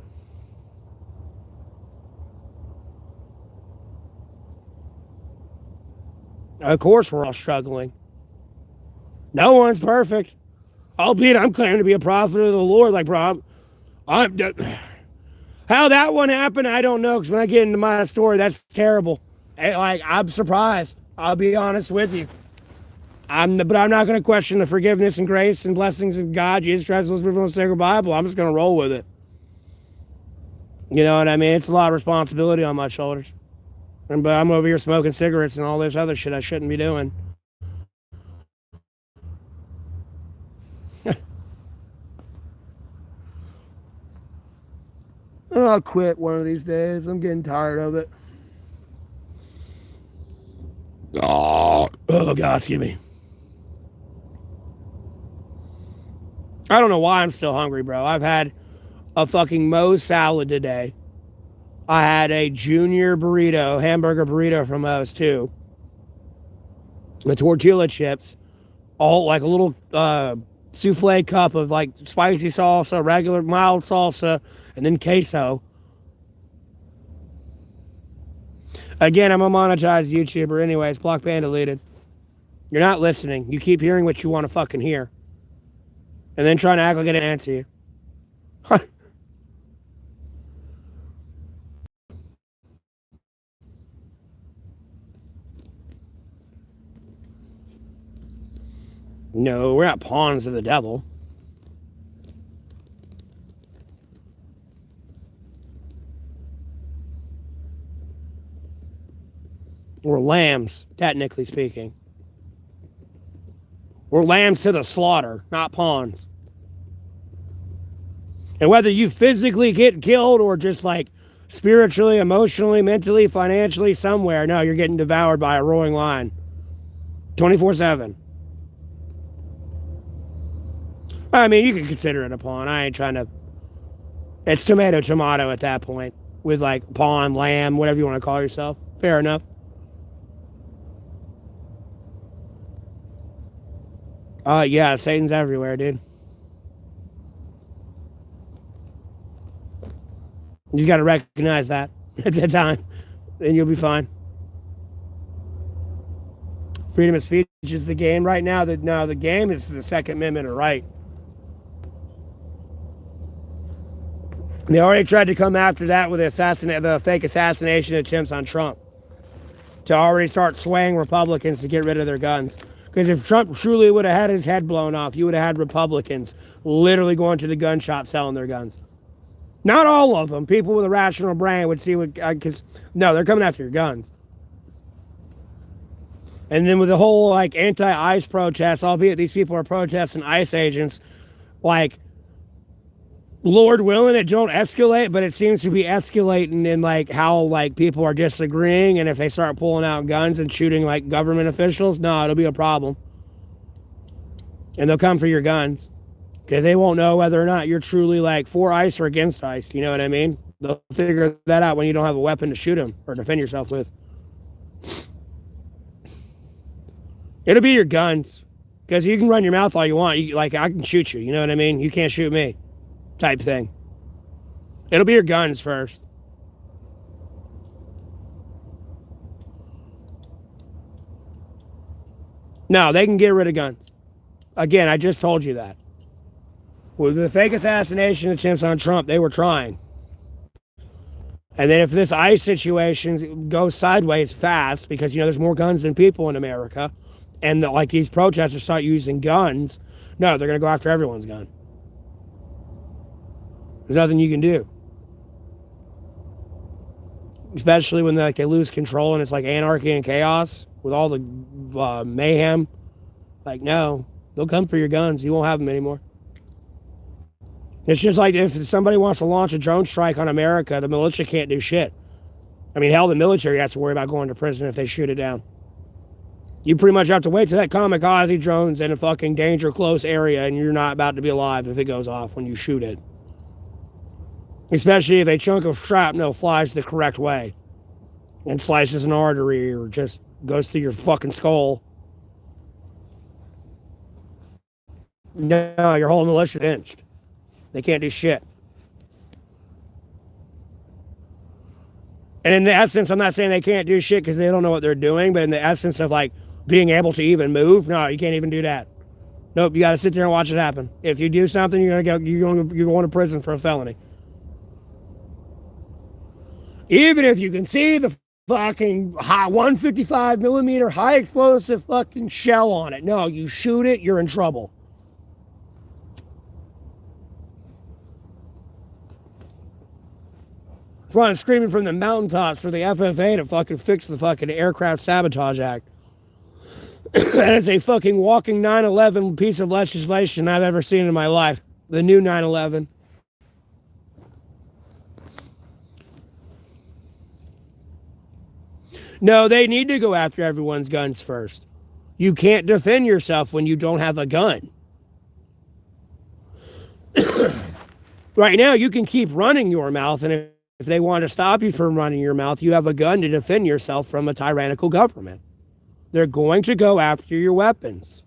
Of course, we're all struggling. No one's perfect. Albeit I'm claiming to be a prophet of the Lord. Like, bro, how that one happened, I don't know. Because when I get into my story, that's terrible. Like, I'm surprised. I'll be honest with you. But I'm not going to question the forgiveness and grace and blessings of God, Jesus Christ, the sacred Bible. I'm just going to roll with it. You know what I mean? It's a lot of responsibility on my shoulders. But I'm over here smoking cigarettes and all this other shit I shouldn't be doing. I'll quit one of these days. I'm getting tired of it. Oh God, excuse me. I don't know why I'm still hungry, bro. I've had a fucking Moe's salad today. I had a junior burrito, hamburger burrito from Moe's too. The tortilla chips, all like a little souffle cup of like spicy salsa, regular mild salsa, and then queso. Again, I'm a monetized YouTuber anyways, block ban deleted. You're not listening. You keep hearing what you want to fucking hear. And then trying to act like I didn't answer you. No, we're not pawns of the devil. We're lambs, technically speaking. We're lambs to the slaughter, not pawns. And whether you physically get killed or just like spiritually, emotionally, mentally, financially, somewhere, no, you're getting devoured by a roaring lion. 24/7. I mean, you can consider it a pawn. I ain't trying to. It's tomato at that point. With like pawn, lamb, whatever you want to call yourself. Fair enough. Yeah, Satan's everywhere, dude. You just got to recognize that at the time, and you'll be fine. Freedom of speech is the game right now. The game is the Second Amendment of right. They already tried to come after that with the fake assassination attempts on Trump to already start swaying Republicans to get rid of their guns. Because if Trump truly would have had his head blown off, you would have had Republicans literally going to the gun shop selling their guns. Not all of them. People with a rational brain would see what, because no, they're coming after your guns. And then with the whole like anti-ICE protests, albeit these people are protesting ICE agents, like Lord willing, it don't escalate, but it seems to be escalating in like how like people are disagreeing, and if they start pulling out guns and shooting like government officials, no, it'll be a problem. And they'll come for your guns because they won't know whether or not you're truly like for ICE or against ICE. You know what I mean? They'll figure that out when you don't have a weapon to shoot them or defend yourself with. It'll be your guns because you can run your mouth all you want. Like I can shoot you. You know what I mean? You can't shoot me. Type thing. It'll be your guns first. No, they can get rid of guns. Again, I just told you that. With the fake assassination attempts on Trump, they were trying. And then if this ICE situation goes sideways fast, because, there's more guns than people in America, and like these protesters start using guns, no, they're going to go after everyone's gun. There's nothing you can do. Especially when they lose control and it's like anarchy and chaos with all the mayhem. Like, no, they'll come for your guns. You won't have them anymore. It's just like if somebody wants to launch a drone strike on America, the militia can't do shit. I mean, hell, the military has to worry about going to prison if they shoot it down. You pretty much have to wait till that kamikaze drone's in a fucking danger close area and you're not about to be alive if it goes off when you shoot it. Especially if a chunk of shrapnel flies the correct way and slices an artery or just goes through your fucking skull. No, your whole militia inched. They can't do shit. And in the essence, I'm not saying they can't do shit because they don't know what they're doing, but in the essence of like being able to even move, no, you can't even do that. Nope, you got to sit there and watch it happen. If you do something, you're going to prison for a felony. Even if you can see the fucking 155 millimeter high explosive fucking shell on it. No, you shoot it, you're in trouble. That's why I'm screaming from the mountaintops for the FFA to fucking fix the fucking Aircraft Sabotage Act. That is a fucking walking 9/11 piece of legislation I've ever seen in my life. The new 9/11. No, they need to go after everyone's guns first. You can't defend yourself when you don't have a gun. Right now, you can keep running your mouth, and if they want to stop you from running your mouth, you have a gun to defend yourself from a tyrannical government. They're going to go after your weapons.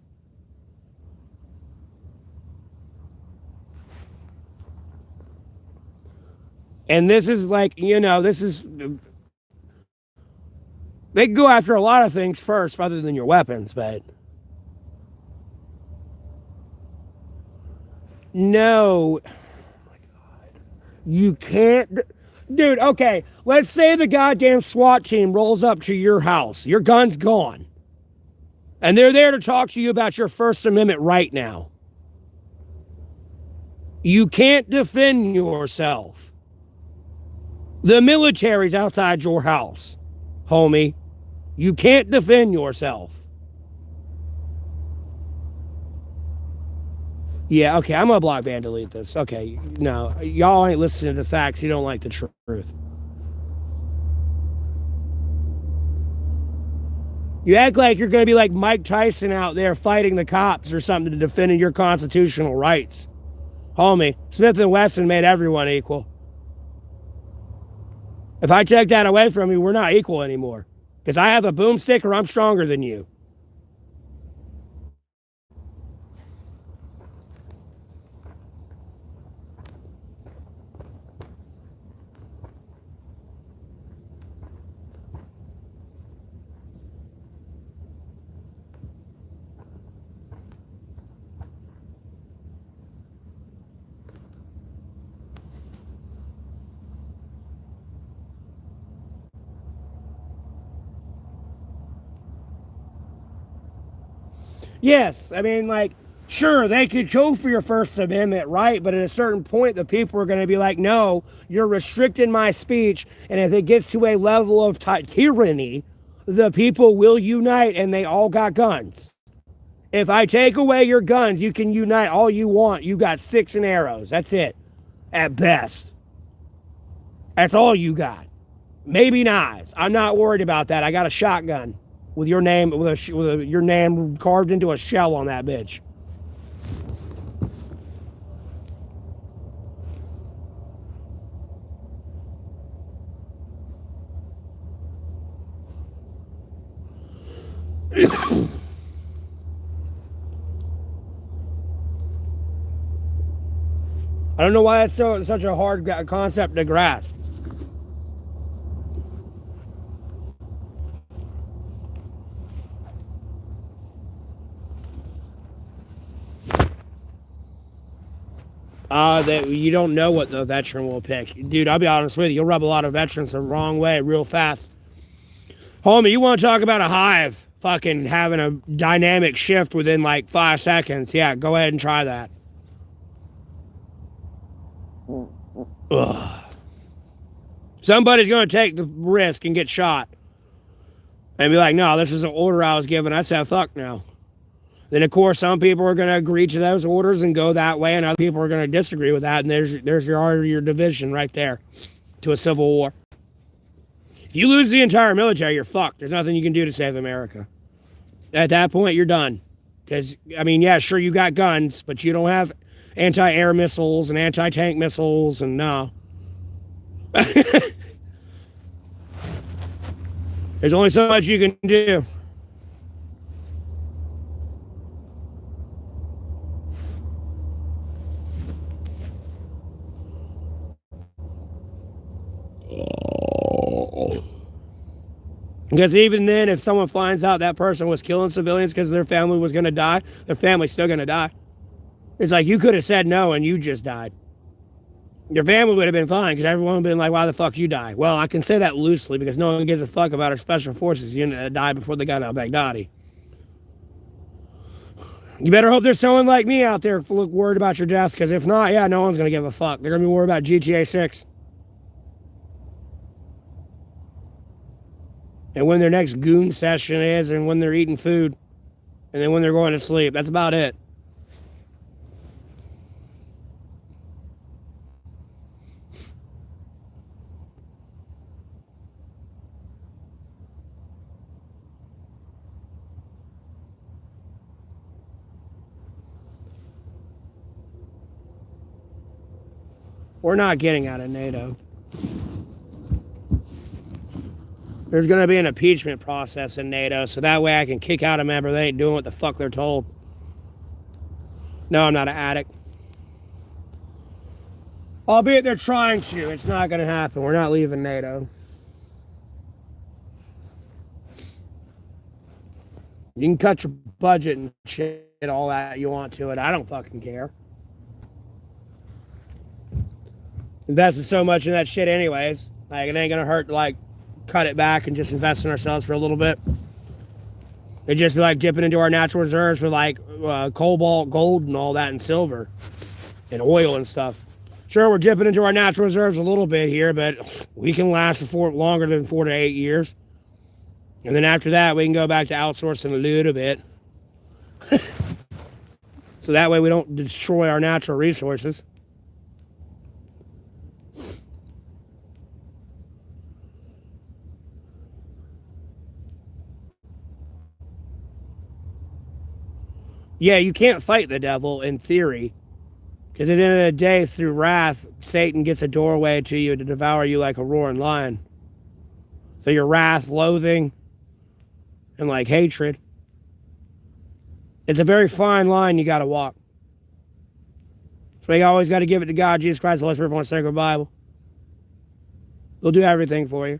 And this is like, this is... They can go after a lot of things first rather than your weapons, but... No. Oh my God. You can't. Dude, okay, let's say the goddamn SWAT team rolls up to your house. Your gun's gone. And they're there to talk to you about your First Amendment right now. You can't defend yourself. The military's outside your house, homie. You can't defend yourself. Yeah, okay, I'm gonna block ban delete this. Okay, no, y'all ain't listening to facts. You don't like the truth. You act like you're gonna be like Mike Tyson out there fighting the cops or something to defending your constitutional rights. Homie, Smith & Wesson made everyone equal. If I take that away from you, we're not equal anymore. Because I have a boomstick or I'm stronger than you. Yes, I mean, like, sure, they could go for your First Amendment, right? But at a certain point, the people are going to be like, no, you're restricting my speech. And if it gets to a level of tyranny, the people will unite and they all got guns. If I take away your guns, you can unite all you want. You got sticks and arrows. That's it. At best. That's all you got. Maybe knives. I'm not worried about that. I got a shotgun with your name your name carved into a shell on that bitch. I don't know why it's such a hard concept to grasp. That you don't know what the veteran will pick. Dude, I'll be honest with you. You'll rub a lot of veterans the wrong way real fast. Homie, you want to talk about a hive fucking having a dynamic shift within like 5 seconds. Yeah, go ahead and try that. Ugh. Somebody's going to take the risk and get shot. And be like, no, this is an order I was given. I said, fuck no. Then, of course, some people are going to agree to those orders and go that way, and other people are going to disagree with that, and there's your division right there to a civil war. If you lose the entire military, you're fucked. There's nothing you can do to save America. At that point, you're done. Because, I mean, yeah, sure, you got guns, but you don't have anti-air missiles and anti-tank missiles, and no. There's only so much you can do. Because even then, if someone finds out that person was killing civilians because their family was going to die, their family's still going to die. It's like you could have said no and you just died. Your family would have been fine because everyone would have been like, why the fuck you die? Well, I can say that loosely because no one gives a fuck about our special forces unit that died before they got out of Baghdadi. You better hope there's someone like me out there worried about your death, because if not, yeah, no one's going to give a fuck. They're going to be worried about GTA 6. And when their next goon session is, and when they're eating food, and then when they're going to sleep. That's about it. We're not getting out of NATO. There's going to be an impeachment process in NATO, so that way I can kick out a member that ain't doing what the fuck they're told. No, I'm not an addict. Albeit they're trying to. It's not going to happen. We're not leaving NATO. You can cut your budget and shit, all that you want to it. I don't fucking care. invested so much in that shit anyways. Like, it ain't gonna hurt to, like, cut it back and just invest in ourselves for a little bit. It'd just be like dipping into our natural reserves for, like, cobalt, gold, and all that, and silver, and oil and stuff. Sure, we're dipping into our natural reserves a little bit here, but we can last for longer than 4 to 8 years. And then after that, we can go back to outsourcing a little bit. So that way we don't destroy our natural resources. Yeah, you can't fight the devil in theory. Because at the end of the day, through wrath, Satan gets a doorway to you to devour you like a roaring lion. So your wrath, loathing, and like hatred. It's a very fine line you got to walk. So you always got to give it to God, Jesus Christ, the Holy Spirit, the sacred Bible. They'll do everything for you.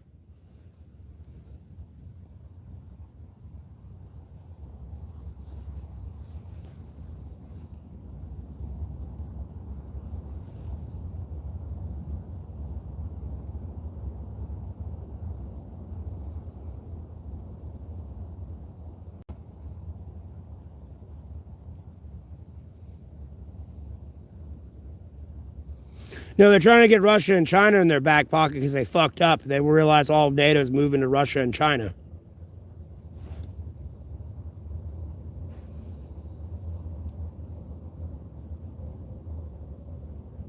No, they're trying to get Russia and China in their back pocket because they fucked up. They realized all of NATO is moving to Russia and China.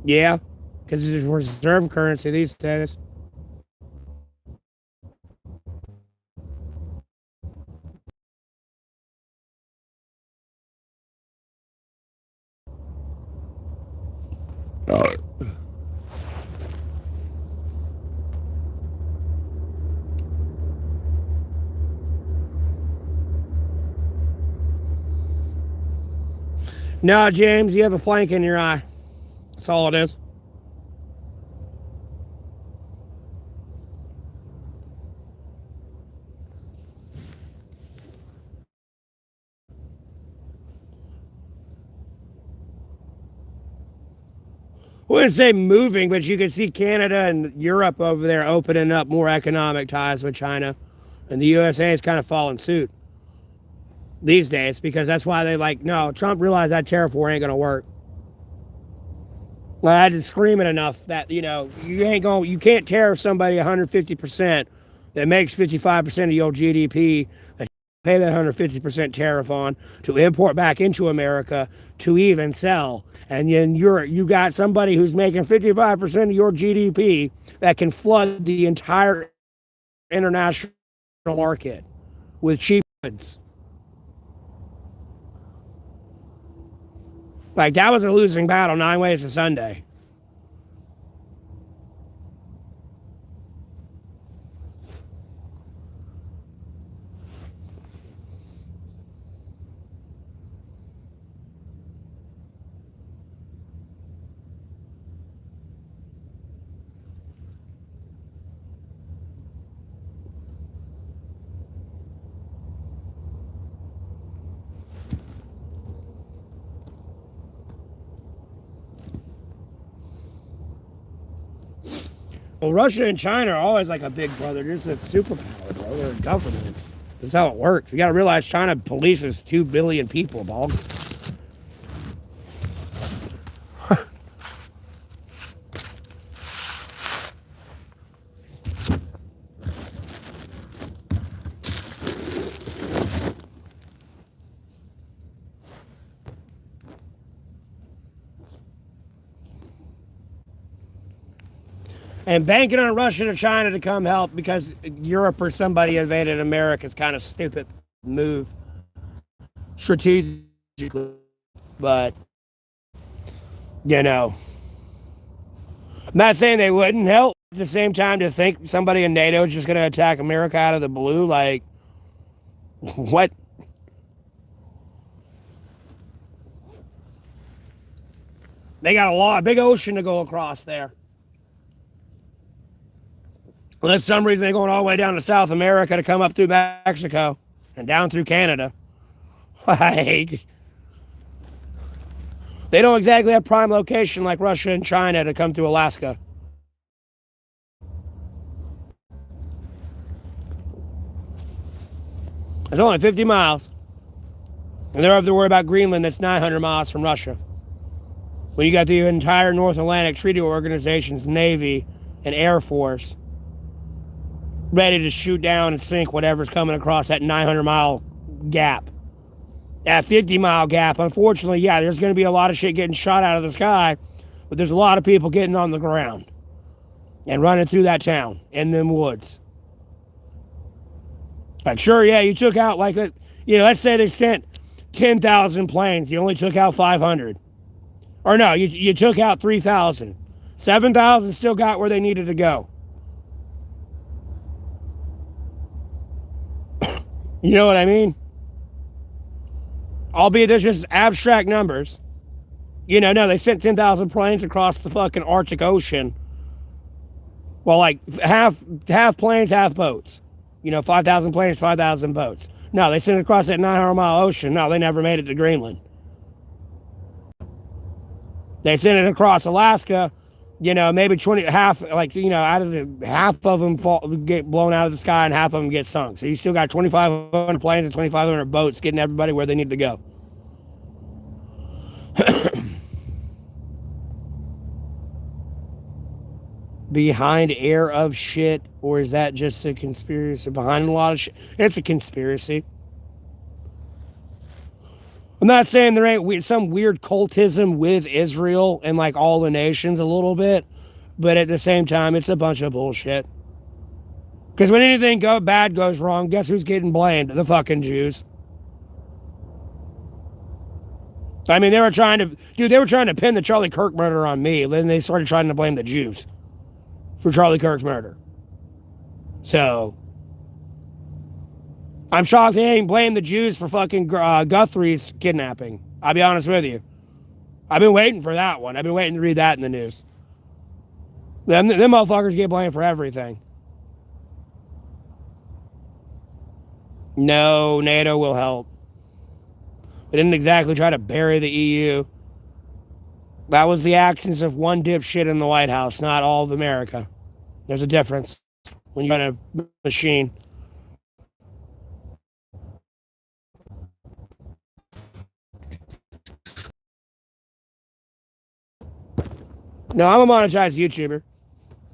Yeah, because it's reserve currency these days. No, James, you have a plank in your eye. That's all it is. I wouldn't say moving, but you can see Canada and Europe over there opening up more economic ties with China. And the USA is kind of following suit these days because that's why they like, no, Trump realized that tariff war ain't going to work. Well, I had to scream it enough that, you can't tariff somebody 150% that makes 55% of your GDP that you pay that 150% tariff on to import back into America to even sell. And then you got somebody who's making 55% of your GDP that can flood the entire international market with cheap goods. Like, that was a losing battle 9 ways to Sunday. Well, Russia and China are always like a big brother. They're just a superpower, bro. They're a government. That's how it works. You got to realize China polices 2 billion people, dog. And banking on Russia or China to come help because Europe or somebody invaded America is kind of stupid move strategically. But, I'm not saying they wouldn't help. At the same time, to think somebody in NATO is just going to attack America out of the blue, like, what? They got a big ocean to go across there. Unless some reason they're going all the way down to South America to come up through Mexico and down through Canada. Like, they don't exactly have prime location like Russia and China to come through Alaska It's only 50 miles. And they're have to worry about Greenland that's 900 miles from Russia. When you got the entire North Atlantic Treaty Organization's Navy and Air Force ready to shoot down and sink whatever's coming across that 900-mile gap. That 50-mile gap, unfortunately, yeah, there's going to be a lot of shit getting shot out of the sky, but there's a lot of people getting on the ground and running through that town in them woods. Like, sure, yeah, you took out, like, let's say they sent 10,000 planes. You only took out 500. Or no, you took out 3,000. 7,000 still got where they needed to go. You know what I mean? Albeit there's just abstract numbers. No, they sent 10,000 planes across the fucking Arctic Ocean. Well, like half planes, half boats. 5,000 planes, 5,000 boats. No, they sent it across that 900-mile ocean. No, they never made it to Greenland. They sent it across Alaska. Maybe half of them get blown out of the sky and half of them get sunk. So you still got 2,500 planes and 2,500 boats getting everybody where they need to go. Behind air of shit, or is that just a conspiracy? Behind a lot of shit, it's a conspiracy. I'm not saying there ain't some weird cultism with Israel and like all the nations a little bit, but at the same time, it's a bunch of bullshit. Because when anything bad goes wrong, guess who's getting blamed? The fucking Jews. I mean, they were trying to pin the Charlie Kirk murder on me. Then they started trying to blame the Jews for Charlie Kirk's murder. So I'm shocked they ain't blamed the Jews for fucking Guthrie's kidnapping. I'll be honest with you. I've been waiting for that one. I've been waiting to read that in the news. Them motherfuckers get blamed for everything. No, NATO will help. We didn't exactly try to bury the EU. That was the actions of one dipshit in the White House, not all of America. There's a difference when you run a machine. No, I'm a monetized YouTuber.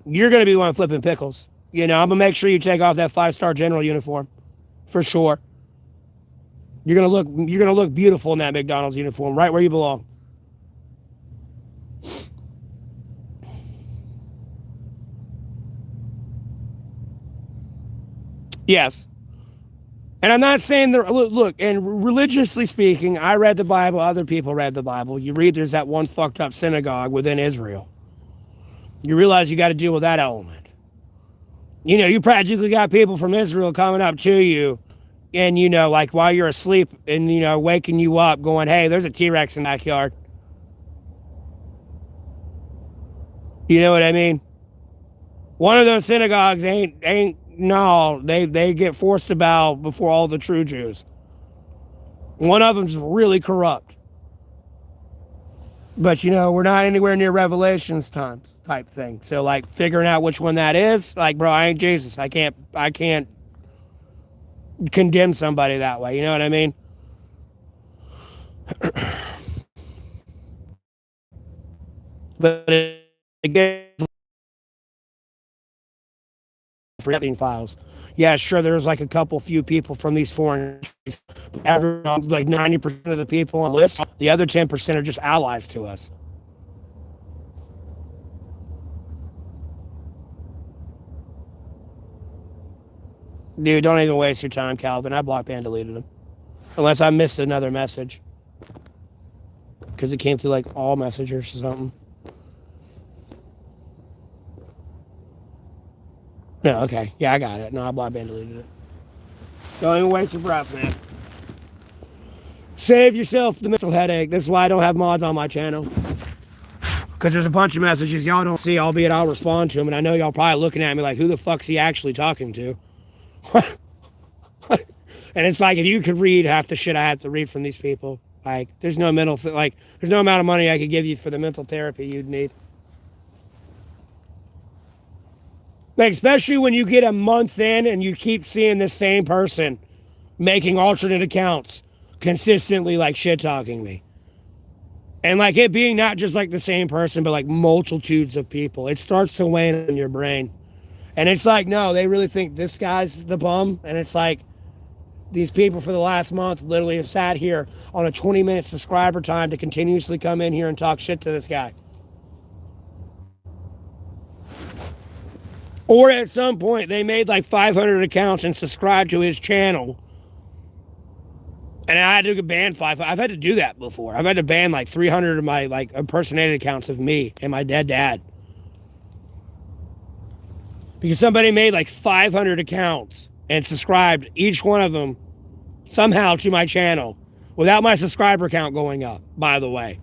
You're going to be one flipping pickles. I'm going to make sure you take off that 5-star general uniform. For sure. You're going to look beautiful in that McDonald's uniform, right where you belong. Yes. And I'm not saying look, and religiously speaking, I read the Bible, other people read the Bible. You read there's that one fucked up synagogue within Israel. You realize you got to deal with that element. You practically got people from Israel coming up to you and, like while you're asleep and, waking you up going, hey, there's a T-Rex in the backyard. You know what I mean? One of those synagogues they get forced to bow before all the true Jews. One of them's really corrupt. But, we're not anywhere near Revelations type thing. So, like, figuring out which one that is, like, bro, I ain't Jesus. I can't condemn somebody that way. You know what I mean? But again, files. Yeah, sure, there's like a few people from these foreign countries. Like 90% of the people on the list, the other 10% are just allies to us. Dude, don't even waste your time, Calvin. I blocked and deleted them. Unless I missed another message. Because it came through like all messengers or something. No, okay. Yeah, I got it. No, I blocked and deleted it. Don't even waste your breath, man. Save yourself the mental headache. This is why I don't have mods on my channel. Because there's a bunch of messages y'all don't see, albeit I'll respond to them. And I know y'all probably looking at me like, who the fuck's he actually talking to? And it's like, if you could read half the shit I have to read from these people, like, there's no there's no amount of money I could give you for the mental therapy you'd need. Like, especially when you get a month in and you keep seeing the same person making alternate accounts, consistently like shit talking me. And like it being not just like the same person, but like multitudes of people. It starts to weigh on your brain. And it's like, no, they really think this guy's the bum. And it's like, these people for the last month literally have sat here on a 20-minute subscriber time to continuously come in here and talk shit to this guy. Or at some point, they made like 500 accounts and subscribed to his channel. And I had to ban 5. I've had to do that before. I've had to ban like 300 of my like impersonated accounts of me and my dead dad. Because somebody made like 500 accounts and subscribed each one of them somehow to my channel without my subscriber count going up, by the way.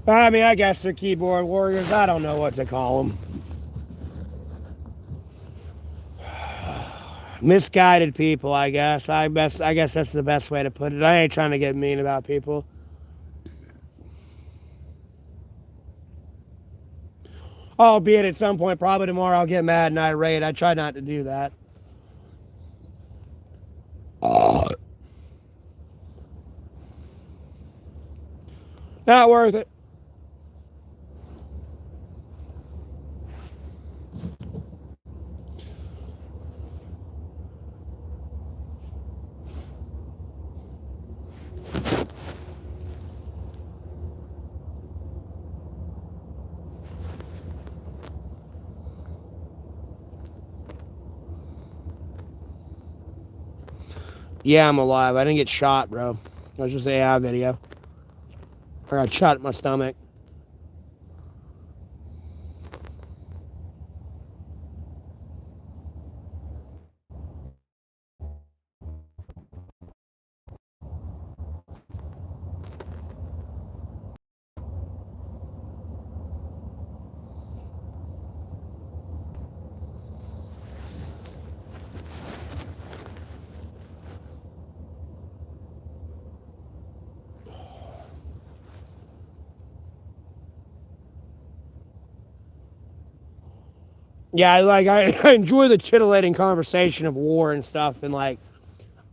I mean, I guess they're keyboard warriors. I don't know what to call them. Misguided people, I guess. I guess that's the best way to put it. I ain't trying to get mean about people. Albeit at some point, probably tomorrow, I'll get mad and irate. I try not to do that. Not worth it. Yeah, I'm alive. I didn't get shot, bro. That was just an AI video. I got shot in my stomach. Yeah, I enjoy the titillating conversation of war and stuff, and like,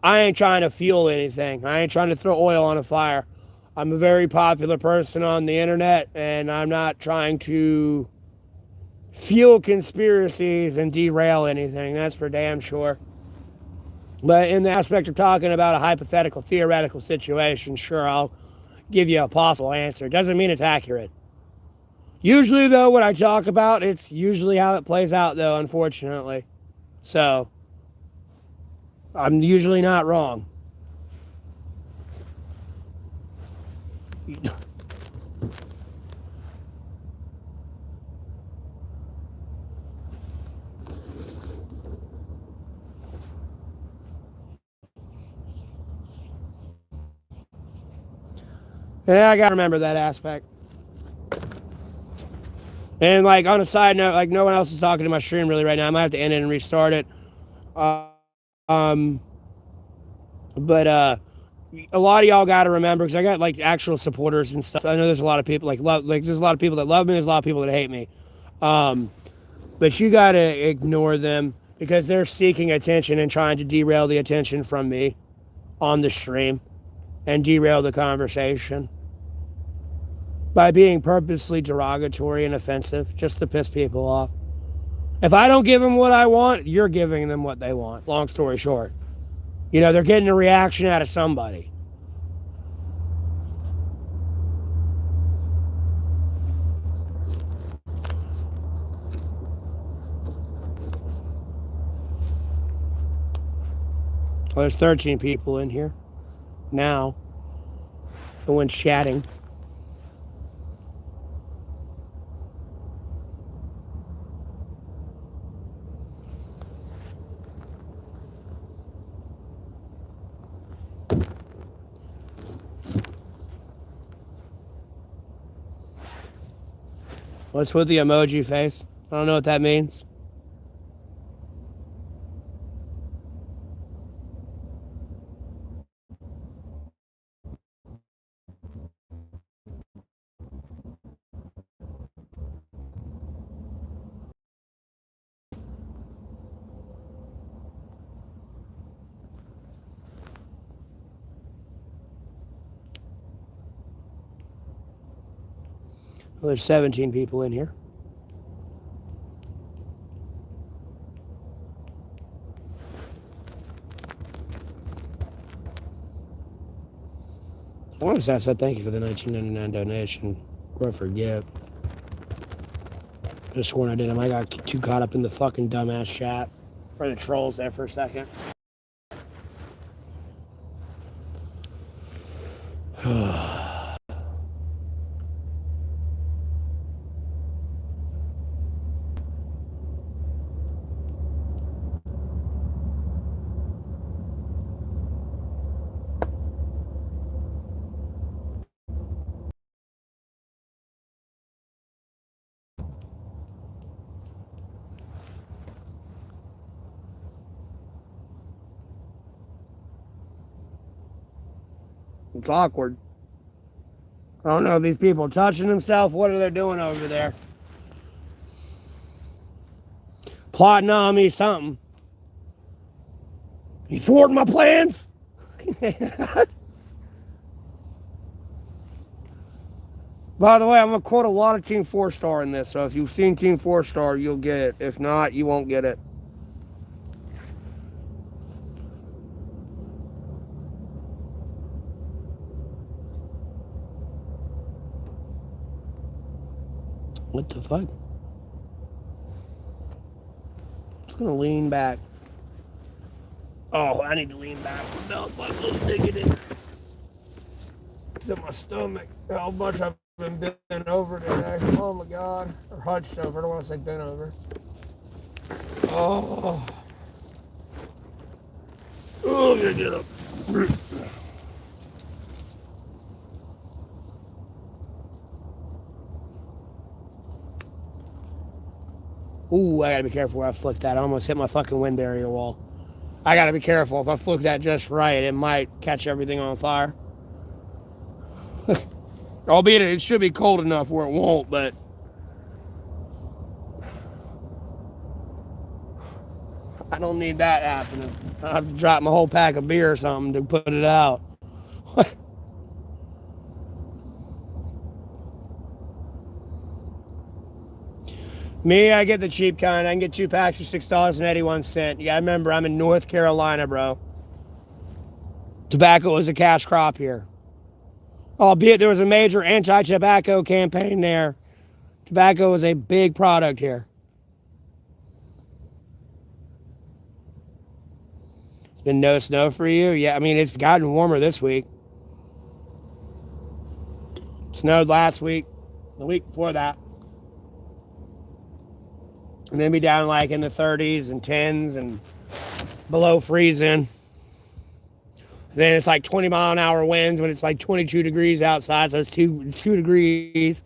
I ain't trying to fuel anything. I ain't trying to throw oil on a fire. I'm a very popular person on the internet, and I'm not trying to fuel conspiracies and derail anything. That's for damn sure. But in the aspect of talking about a hypothetical, theoretical situation, sure, I'll give you a possible answer. Doesn't mean it's accurate. Usually, though, what I talk about, it's usually how it plays out, though, unfortunately. So, I'm usually not wrong. Yeah, I gotta remember that aspect. And like on a side note, like no one else is talking to my stream really right now. I might have to end it and restart it. Um, but a lot of y'all got to remember because I got like actual supporters and stuff. I know there's a lot of people like there's a lot of people that love me. There's a lot of people that hate me. But you got to ignore them because they're seeking attention and trying to derail the attention from me on the stream and derail the conversation by being purposely derogatory and offensive just to piss people off. If I don't give them what I want, you're giving them what they want. Long story short. You know, they're getting a reaction out of somebody. Well, there's 13 people in here now. The one's chatting. What's with the emoji face? I don't know what that means. Well, there's 17 people in here. I want to say I said thank you for the $19.99 donation. Or I forget. Just sworn I did. I got too caught up in the fucking dumbass chat. Or the trolls there for a second. It's awkward. I don't know if these people touching themselves. What are they doing over there? Plotting on me something. You thwarting my plans? By the way, I'm going to quote a lot of Team 4-Star in this, so if you've seen Team 4-Star, you'll get it. If not, you won't get it. What the fuck? I'm just going to lean back. Oh, I need to lean back. My belt buckle's digging in. It's in my stomach. How much I've been bent over today. Oh my God. Or hunched over. I don't want to say bent over. Oh. Oh, I'm going to get up. Ooh, I gotta be careful where I flick that. I almost hit my fucking wind barrier wall. I gotta be careful. If I flick that just right, it might catch everything on fire. Albeit it should be cold enough where it won't, but I don't need that happening. I have to drop my whole pack of beer or something to put it out. Me, I get the cheap kind. I can get 2 packs for $6.81. You gotta remember, I'm in North Carolina, bro. Tobacco is a cash crop here. Albeit there was a major anti-tobacco campaign there. Tobacco is a big product here. It's been no snow for you? Yeah, I mean, it's gotten warmer this week. Snowed last week, the week before that. And then be down like in the 30s and 10s and below freezing. Then it's like 20-mile-an-hour winds when it's like 22 degrees outside, so it's 2 degrees,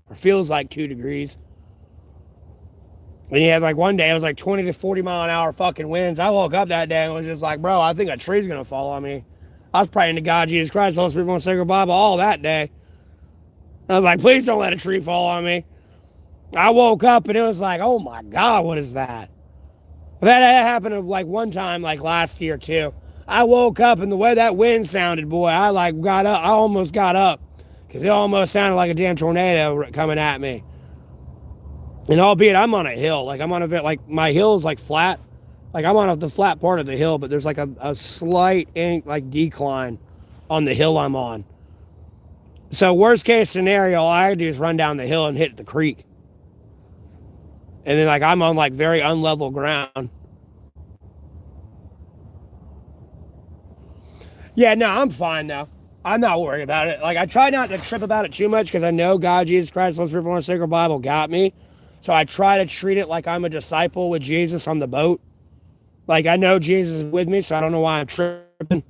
or feels like 2 degrees. And you had like one day, it was like 20 to 40-mile-an-hour fucking winds. I woke up that day and was just like, bro, I think a tree's gonna fall on me. I was praying to God, Jesus Christ, Holy Spirit, and Sacred Bible all that day. I was like, please don't let a tree fall on me. I woke up and it was like, oh my God, what is that? That happened like one time, like last year too. I woke up and the way that wind sounded, boy, I like got up. I almost got up because it almost sounded like a damn tornado coming at me. And albeit I'm on a hill, like I'm on a like my hill is like flat, like I'm on the flat part of the hill, but there's like a slight like decline on the hill I'm on. So worst case scenario, all I do is run down the hill and hit the creek. And then like I'm on like very unlevel ground. Yeah, no, I'm fine now. I'm not worried about it. Like I try not to trip about it too much because I know God, Jesus Christ, Holy Spirit, and Sacred Bible got me. So I try to treat it like I'm a disciple with Jesus on the boat. Like I know Jesus is with me, so I don't know why I'm tripping.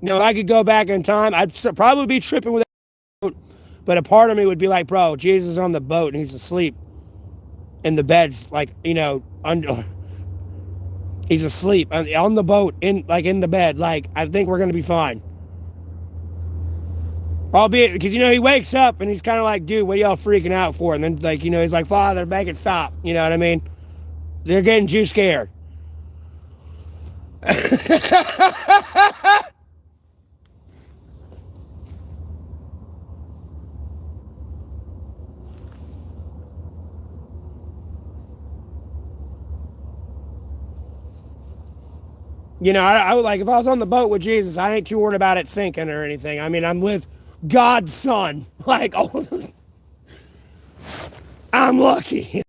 You know, if I could go back in time, I'd probably be tripping with that boat. But a part of me would be like, bro, Jesus is on the boat and he's asleep. And the bed's like, he's asleep on the boat, in the bed. Like, I think we're going to be fine. Albeit, because, he wakes up and he's kind of like, dude, what are y'all freaking out for? And then, like, he's like, Father, make it stop. You know what I mean? They're getting too scared. I would like, if I was on the boat with Jesus, I ain't too worried about it sinking or anything. I mean, I'm with God's son. Like, oh, I'm lucky.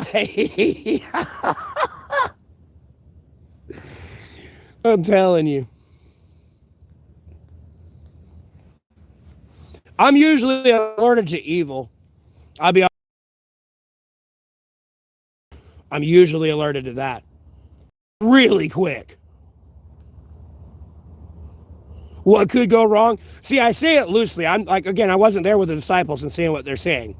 I'm telling you. I'm usually alerted to evil. I'm usually alerted to that. Really quick. What could go wrong? See, I say it loosely. I'm like, again, I wasn't there with the disciples and seeing what they're saying.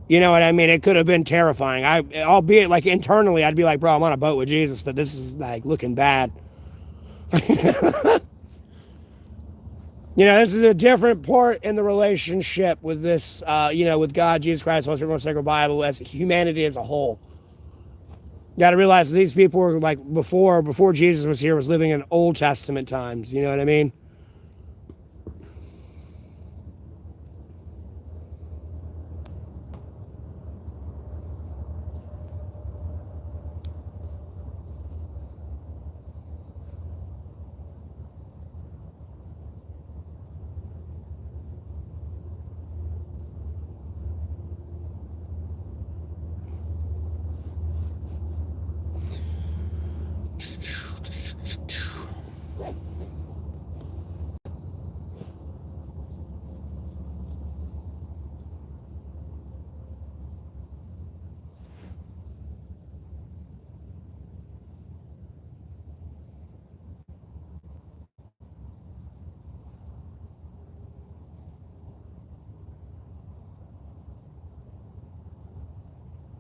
You know what I mean? It could have been terrifying. Albeit like internally, I'd be like, bro, I'm on a boat with Jesus, but this is like looking bad. This is a different part in the relationship with this, with God, Jesus Christ, most sacred Bible, as humanity as a whole. You got to realize that these people were like before Jesus was here, was living in Old Testament times. You know what I mean?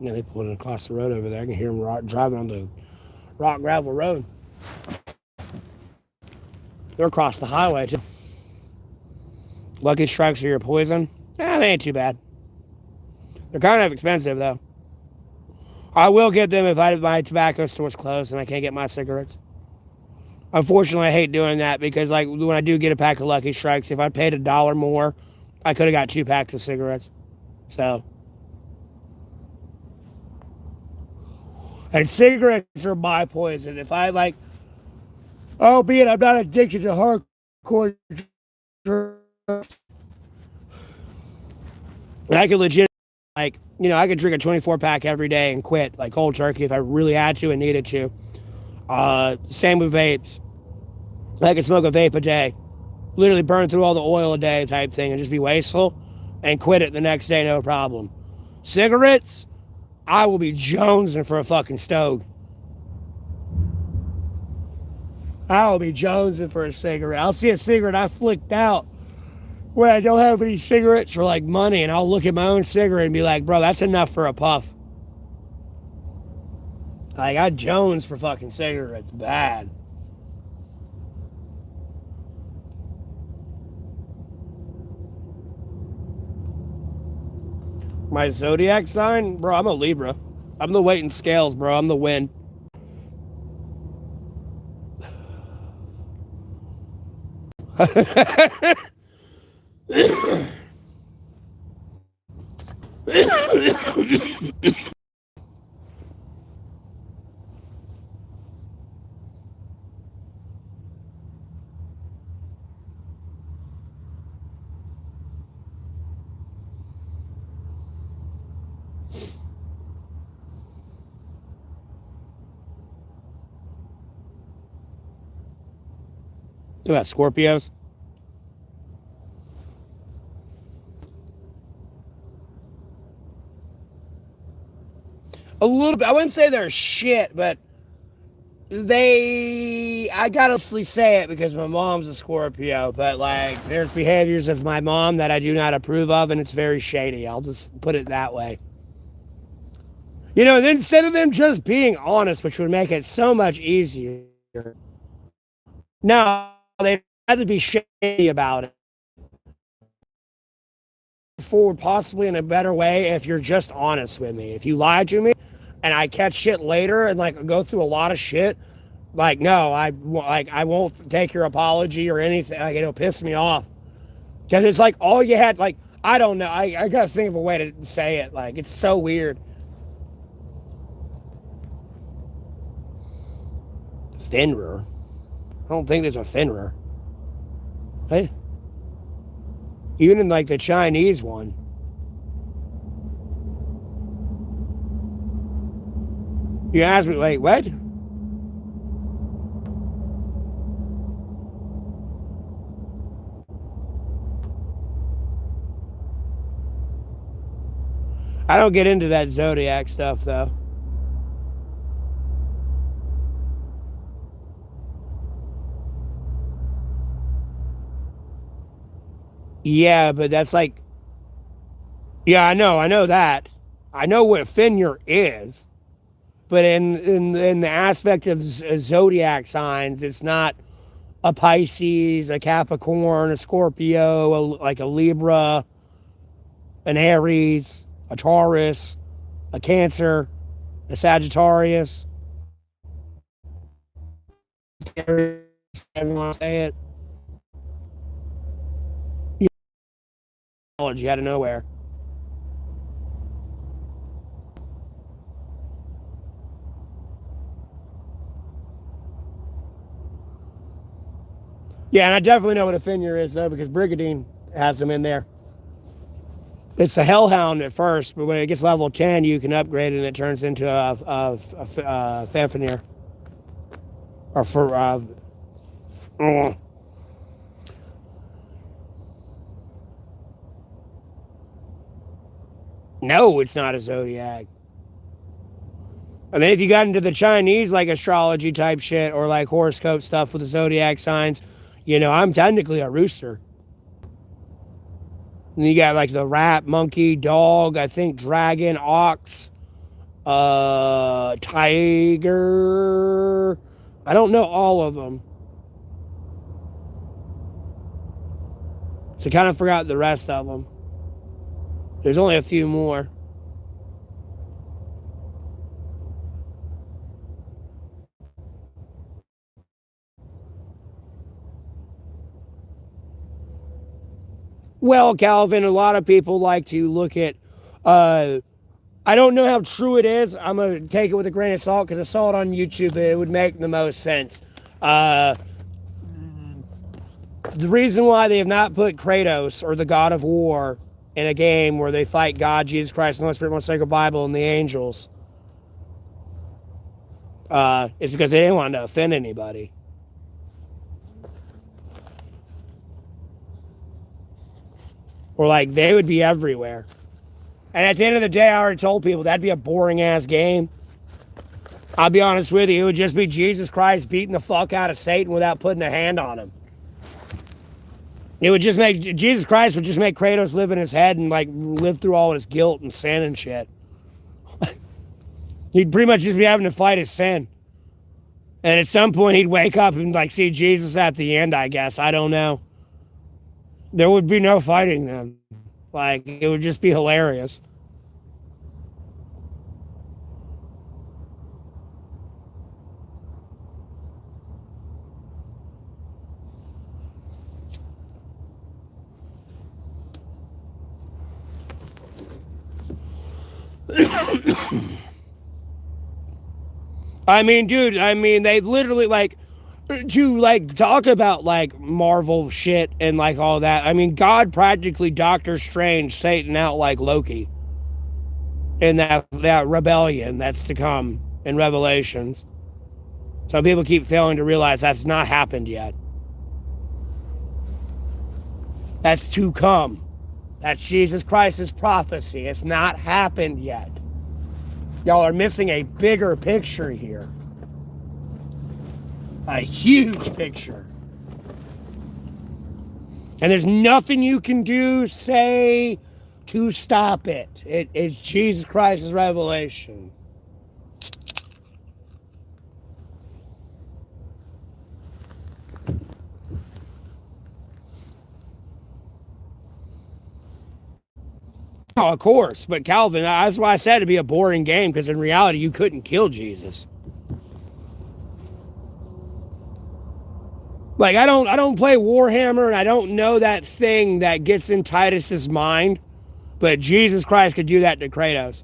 They pulled it across the road over there. I can hear them driving on the rock gravel road. They're across the highway too. Lucky Strikes are your poison. They ain't too bad. They're kind of expensive though. I will get them if my tobacco store's closed and I can't get my cigarettes. Unfortunately, I hate doing that because like when I do get a pack of Lucky Strikes, if I paid $1 more, I could have got 2 packs of cigarettes. So. And cigarettes are my poison. If I like, albeit I'm not addicted to hardcore drugs, I could legit, like, I could drink a 24 pack every day and quit, like cold turkey, if I really had to and needed to. Same with vapes. I could smoke a vape a day, literally burn through all the oil a day type thing and just be wasteful and quit it the next day, no problem. Cigarettes, I will be jonesing for a fucking stove. I will be jonesing for a cigarette. I'll see a cigarette I flicked out when I don't have any cigarettes for like money, and I'll look at my own cigarette and be like, bro, that's enough for a puff. Like, I jones for fucking cigarettes bad. My zodiac sign? Bro, I'm a Libra. I'm the weight and scales, bro. I'm the wind. What about Scorpios? A little bit. I wouldn't say they're shit, but I gotta say it because my mom's a Scorpio, but like, there's behaviors of my mom that I do not approve of, and it's very shady. I'll just put it that way. Then instead of them just being honest, which would make it so much easier, no, they'd rather be shady about it. Forward possibly in a better way if you're just honest with me. If you lie to me and I catch shit later and like go through a lot of shit, like no, I won't take your apology or anything. Like it'll piss me off because it's like all you had. Like I don't know. I gotta think of a way to say it. Like it's so weird. Thinner. I don't think there's a thinner. Hey. Even in like the Chinese one. You ask me like what? I don't get into that zodiac stuff though. Yeah, but that's like, yeah, I know that. I know what a Finyer is, but in the aspect of zodiac signs, it's not a Pisces, a Capricorn, a Scorpio, like a Libra, an Aries, a Taurus, a Cancer, a Sagittarius. Everyone say it. Technology out of nowhere. Yeah, and I definitely know what a Finyer is though because Brigadine has them in there. It's a Hellhound at first, but when it gets level 10, you can upgrade it and it turns into a Fafnir. Or for no, it's not a zodiac. And then if you got into the Chinese like astrology type shit or like horoscope stuff with the zodiac signs, I'm technically a rooster. And you got like the rat, monkey, dog, I think dragon, ox, tiger. I don't know all of them. So I kind of forgot the rest of them. There's only a few more. Well, Calvin, a lot of people like to look at. I don't know how true it is. I'm gonna take it with a grain of salt because I saw it on YouTube. It would make the most sense. The reason why they have not put Kratos or the God of War in a game where they fight God, Jesus Christ, the Holy Spirit, the Sacred Bible, and the angels is because they didn't want to offend anybody. Or like they would be everywhere. And at the end of the day, I already told people that'd be a boring ass game. I'll be honest with you, it would just be Jesus Christ beating the fuck out of Satan without putting a hand on him. It would just make Jesus Christ would just make Kratos live in his head and like live through all his guilt and sin and shit. He'd pretty much just be having to fight his sin. And at some point he'd wake up and like see Jesus at the end, I guess. I don't know. There would be no fighting them. Like, it would just be hilarious. I mean, dude, they literally, like, to, like, talk about, like, Marvel shit and, like, all that. I mean, God practically Doctor Strange Satan out like Loki in that rebellion that's to come in Revelations. So people keep failing to realize that's not happened yet. That's to come. That's Jesus Christ's prophecy. It's not happened yet. Y'all are missing a bigger picture here. A huge picture. And there's nothing you can do, say, to stop it. It's Jesus Christ's revelation. Oh, of course. But Calvin, that's why I said it'd be a boring game, because in reality, you couldn't kill Jesus. Like, I don't play Warhammer, and I don't know that thing that gets in Titus's mind, but Jesus Christ could do that to Kratos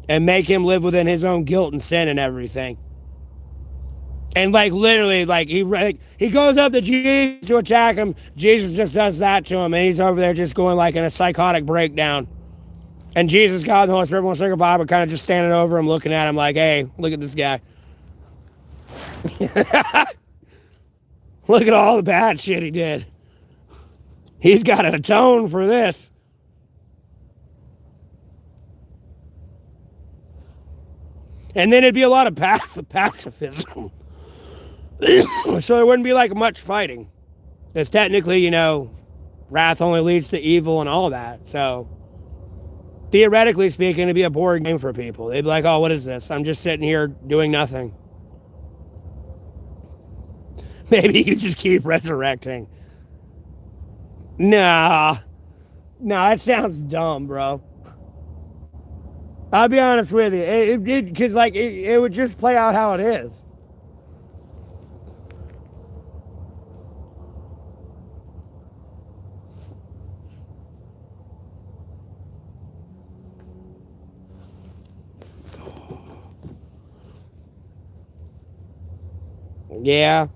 and make him live within his own guilt and sin and everything. And like literally, like he goes up to Jesus to attack him. Jesus just does that to him, and he's over there just going like in a psychotic breakdown. And Jesus, God, and the Holy Spirit won't say goodbye, but kind of just standing over him, looking at him like, "Hey, look at this guy. Look at all the bad shit he did. He's got to atone for this." And then it'd be a lot of pacifism. So there wouldn't be like much fighting. Because technically, you know, wrath only leads to evil and all that. So theoretically speaking, it'd be a boring game for people. They'd be like, "Oh, what is this? I'm just sitting here doing nothing." Maybe you just keep resurrecting. Nah, that sounds dumb, bro. I'll be honest with you, because like it would just play out how it is. Yeah.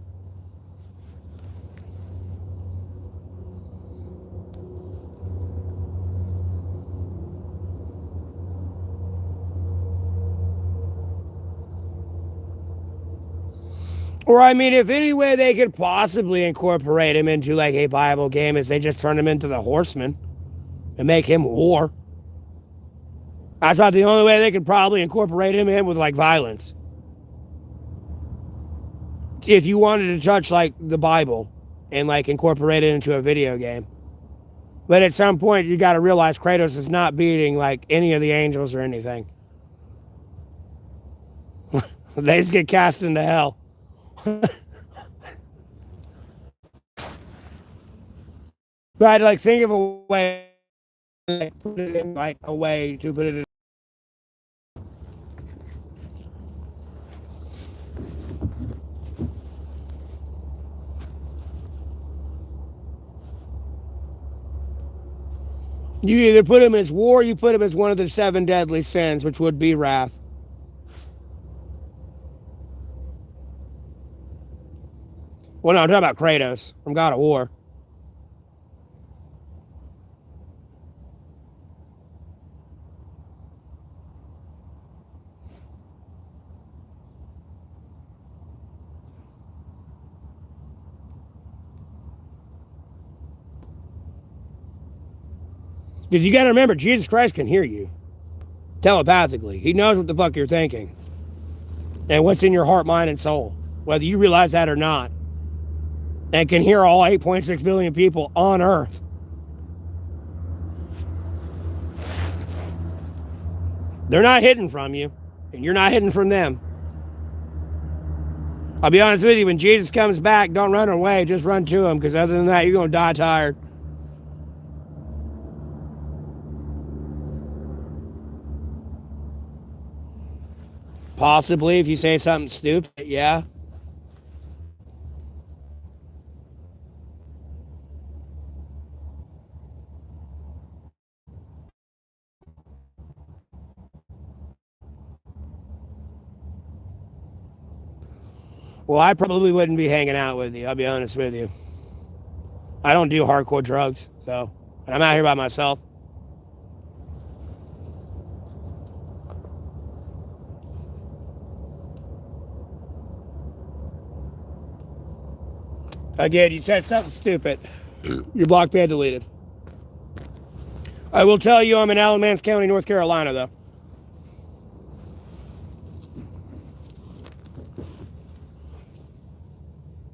Or, I mean, if any way they could possibly incorporate him into, like, a Bible game is they just turn him into the horseman and make him war. That's about the only way they could probably incorporate him in with, like, violence. If you wanted to touch, like, the Bible and, like, incorporate it into a video game. But at some point, you got to realize Kratos is not beating, like, any of the angels or anything. They just get cast into hell. But like think of a way, like, put it in like a way to put it in. You either put him as war, or you put him as one of the 7 deadly sins, which would be wrath. Well, no, I'm talking about Kratos from God of War. Because you got to remember, Jesus Christ can hear you telepathically. He knows what the fuck you're thinking and what's in your heart, mind, and soul, whether you realize that or not, and can hear all 8.6 billion people on Earth. They're not hidden from you, and you're not hidden from them. I'll be honest with you, when Jesus comes back, don't run away, just run to him, because other than that, you're going to die tired. Possibly, if you say something stupid, yeah. Well, I probably wouldn't be hanging out with you, I'll be honest with you. I don't do hardcore drugs, so, and I'm out here by myself. Again, you said something stupid. Your block band deleted. I will tell you I'm in Alamance County, North Carolina, though.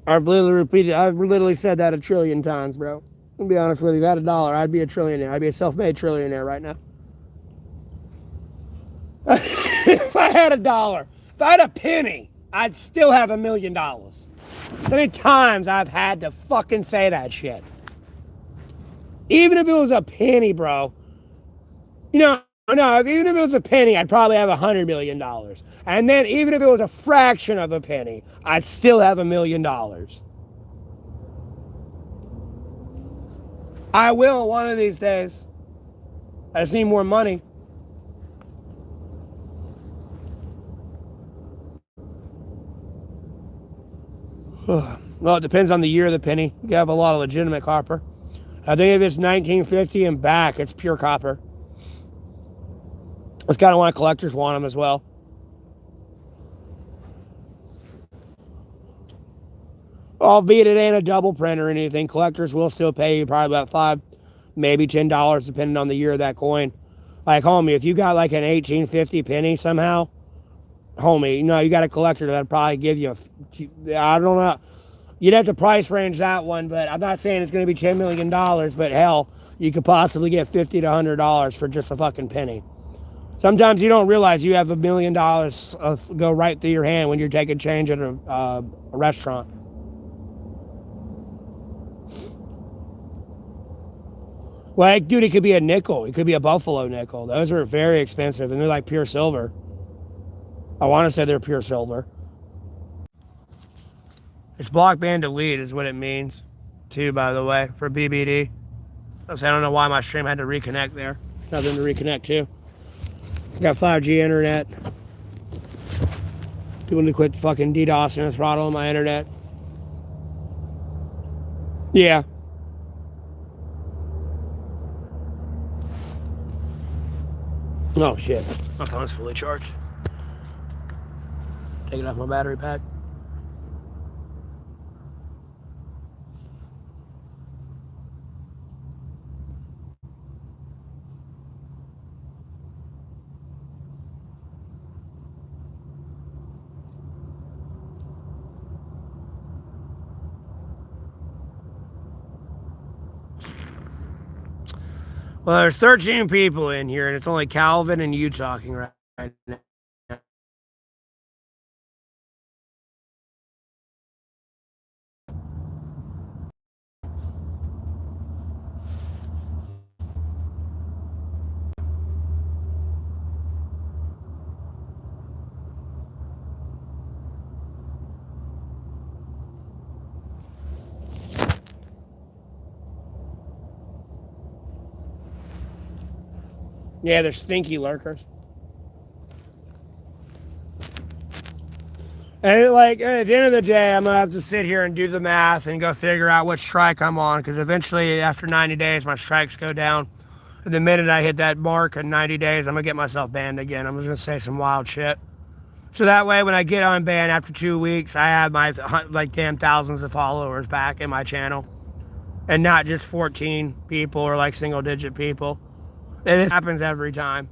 I've literally said that a trillion times, bro. I'll be honest with you. If I had $1, I'd be a trillionaire. I'd be a self-made trillionaire right now. If I had $1, if I had a penny, I'd still have $1,000,000. So many times I've had to fucking say that shit. Even if it was a penny, bro. No, even if it was a penny, I'd probably have $100 million. And then even if it was a fraction of a penny, I'd still have $1,000,000. I will one of these days. I just need more money. Well, it depends on the year of the penny. You have a lot of legitimate copper. I think if it's 1950 and back, it's pure copper. That's kind of why collectors want them as well. Albeit it ain't a double print or anything, collectors will still pay you probably about $5, maybe $10, depending on the year of that coin. Like, homie, if you got like an 1850 penny somehow, homie, you got a collector that'll probably give you I don't know. You'd have to price range that one, but I'm not saying it's going to be $10 million, but hell, you could possibly get $50 to $100 for just a fucking penny. Sometimes you don't realize you have $1 million go right through your hand when you're taking change at a restaurant. Like, dude, it could be a nickel. It could be a buffalo nickel. Those are very expensive, and they're like pure silver. I want to say they're pure silver. It's block ban delete is what it means, too, by the way, for BBD. I don't know why my stream had to reconnect there. It's nothing to reconnect to. Got 5G internet. Doing to quit fucking DDoSing and throttling my internet. Yeah. Oh, shit. My phone's fully charged. Take it off my battery pack. Well, there's 13 people in here, and it's only Calvin and you talking right now. Yeah, they're stinky lurkers. And like at the end of the day, I'm gonna have to sit here and do the math and go figure out what strike I'm on, because eventually after 90 days my strikes go down. And the minute I hit that mark in 90 days, I'm gonna get myself banned again. I'm just gonna say some wild shit. So that way when I get unbanned after 2 weeks, I have my like damn thousands of followers back in my channel. And not just 14 people or like single digit people. And this happens every time.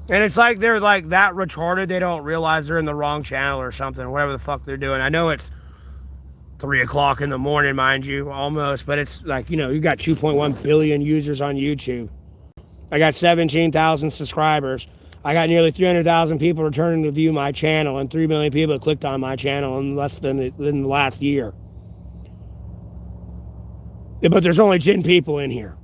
And it's like they're like that retarded, they don't realize they're in the wrong channel or something, whatever the fuck they're doing. I know it's 3 o'clock in the morning, mind you, almost, but it's like, you got 2.1 billion users on YouTube. I got 17,000 subscribers. I got nearly 300,000 people returning to view my channel, and 3 million people have clicked on my channel in less than the last year. But there's only 10 people in here.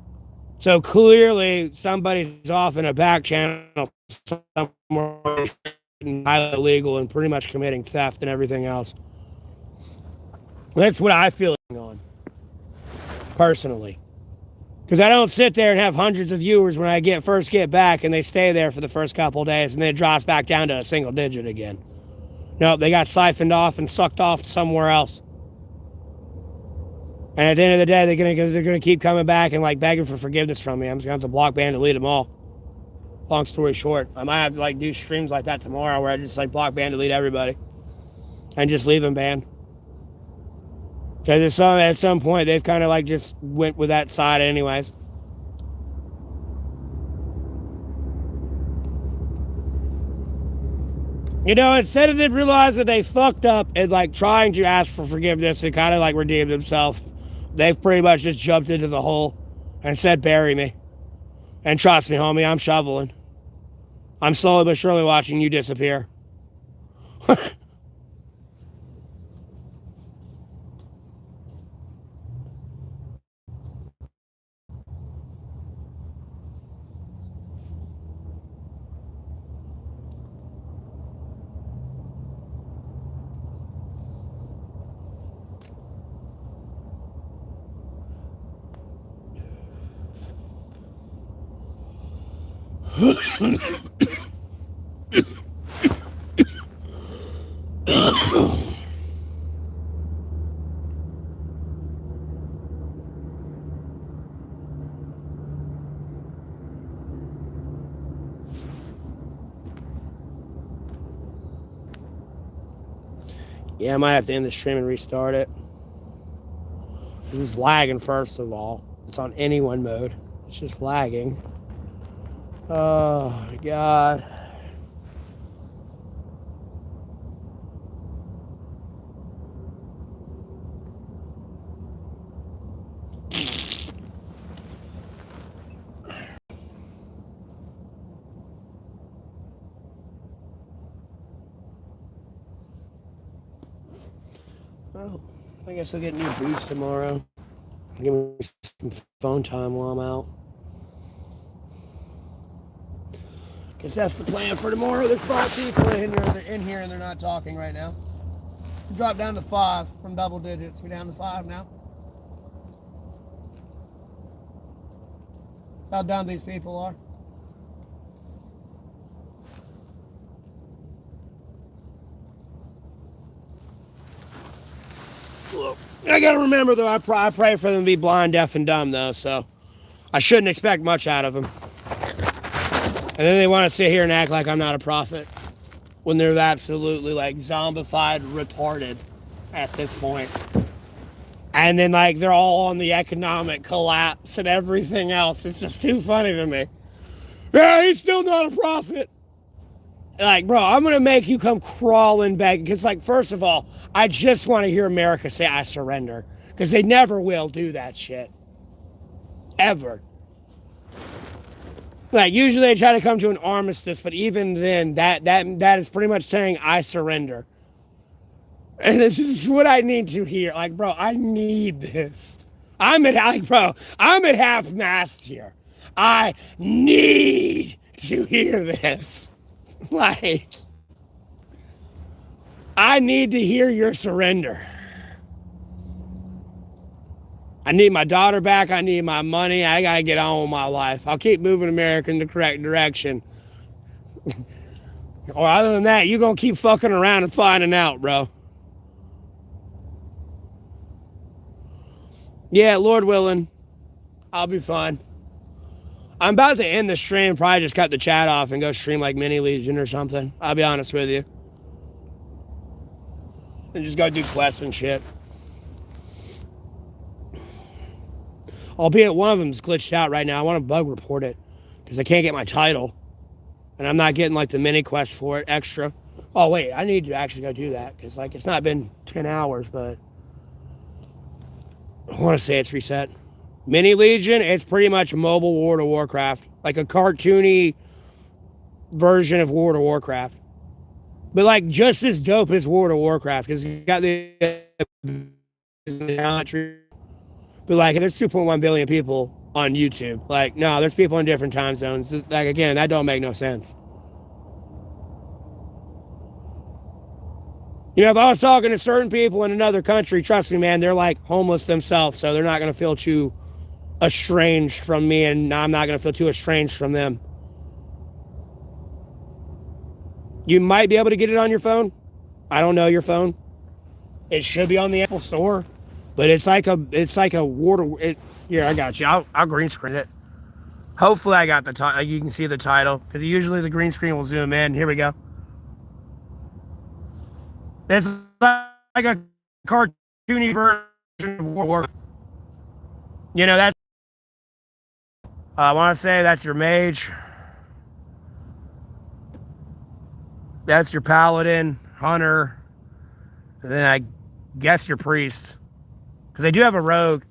So clearly somebody's off in a back channel somewhere, highly illegal and pretty much committing theft and everything else. That's what I feel on, personally. Because I don't sit there and have hundreds of viewers when I first get back and they stay there for the first couple of days and then it drops back down to a single digit again. No, they got siphoned off and sucked off somewhere else. And at the end of the day, they're gonna keep coming back and like begging for forgiveness from me. I'm just gonna have to block, ban, delete them all. Long story short, I might have to like do streams like that tomorrow where I just like block, ban, delete everybody, and just leave them banned. Because at some point they've kind of like just went with that side anyways. You know, instead of them realizing they fucked up and like trying to ask for forgiveness and kind of like redeem themselves, they've pretty much just jumped into the hole and said, bury me. And trust me, homie, I'm shoveling. I'm slowly but surely watching you disappear. Yeah, I might have to end the stream and restart it. This is lagging, first of all. It's on anyone mode. It's just lagging. Oh, my God. Well, I guess I'll get new boots tomorrow. Give me some phone time while I'm out. Guess that's the plan for tomorrow. There's 5 people in here and they're not talking right now. We dropped down to 5 from double digits. We're down to 5 now. That's how dumb these people are. I gotta remember though, I pray for them to be blind, deaf, and dumb though, so I shouldn't expect much out of them. And then they want to sit here and act like I'm not a prophet when they're absolutely like zombified, retarded at this point. And then like they're all on the economic collapse and everything else. It's just too funny to me. Yeah, he's still not a prophet. Like, bro, I'm gonna make you come crawling back because, like, first of all, I just want to hear America say I surrender because they never will do that shit, ever. Like, usually they try to come to an armistice, but even then, that is pretty much saying I surrender. And this is what I need to hear. Like, bro, I need this. I'm at half mast here. I need to hear this. Like, I need to hear your surrender. I need my daughter back. I need my money. I gotta get on with my life. I'll keep moving America in the correct direction. Or other than that, you're gonna keep fucking around and finding out, bro. Yeah, Lord willing, I'll be fine. I'm about to end the stream, probably just cut the chat off and go stream like Mini Legion or something. I'll be honest with you. And just go do quests and shit. Albeit one of them's glitched out right now. I want to bug report it because I can't get my title. And I'm not getting like the mini quest for it extra. Oh, wait, I need to actually go do that because like it's not been 10 hours, but I want to say it's reset. Mini Legion, it's pretty much mobile World of Warcraft. Like a cartoony version of World of Warcraft. But like just as dope as World of Warcraft because you got the geometry. But like there's 2.1 billion people on YouTube. Like, no, there's people in different time zones. Like, again, that don't make no sense. You know, if I was talking to certain people in another country, trust me, man, they're like homeless themselves, so they're not going to feel too estranged from me, and I'm not going to feel too estranged from them. You might be able to get it on your phone. I don't know your phone. It should be on the Apple Store, but it's like a water. Here, I got you. I'll green screen it. Hopefully, I got the title. You can see the title because usually the green screen will zoom in. Here we go. It's like a cartoony version of War. You know, that's. I want to say that's your mage. That's your paladin, hunter, and then I guess your priest. Because they do have a rogue.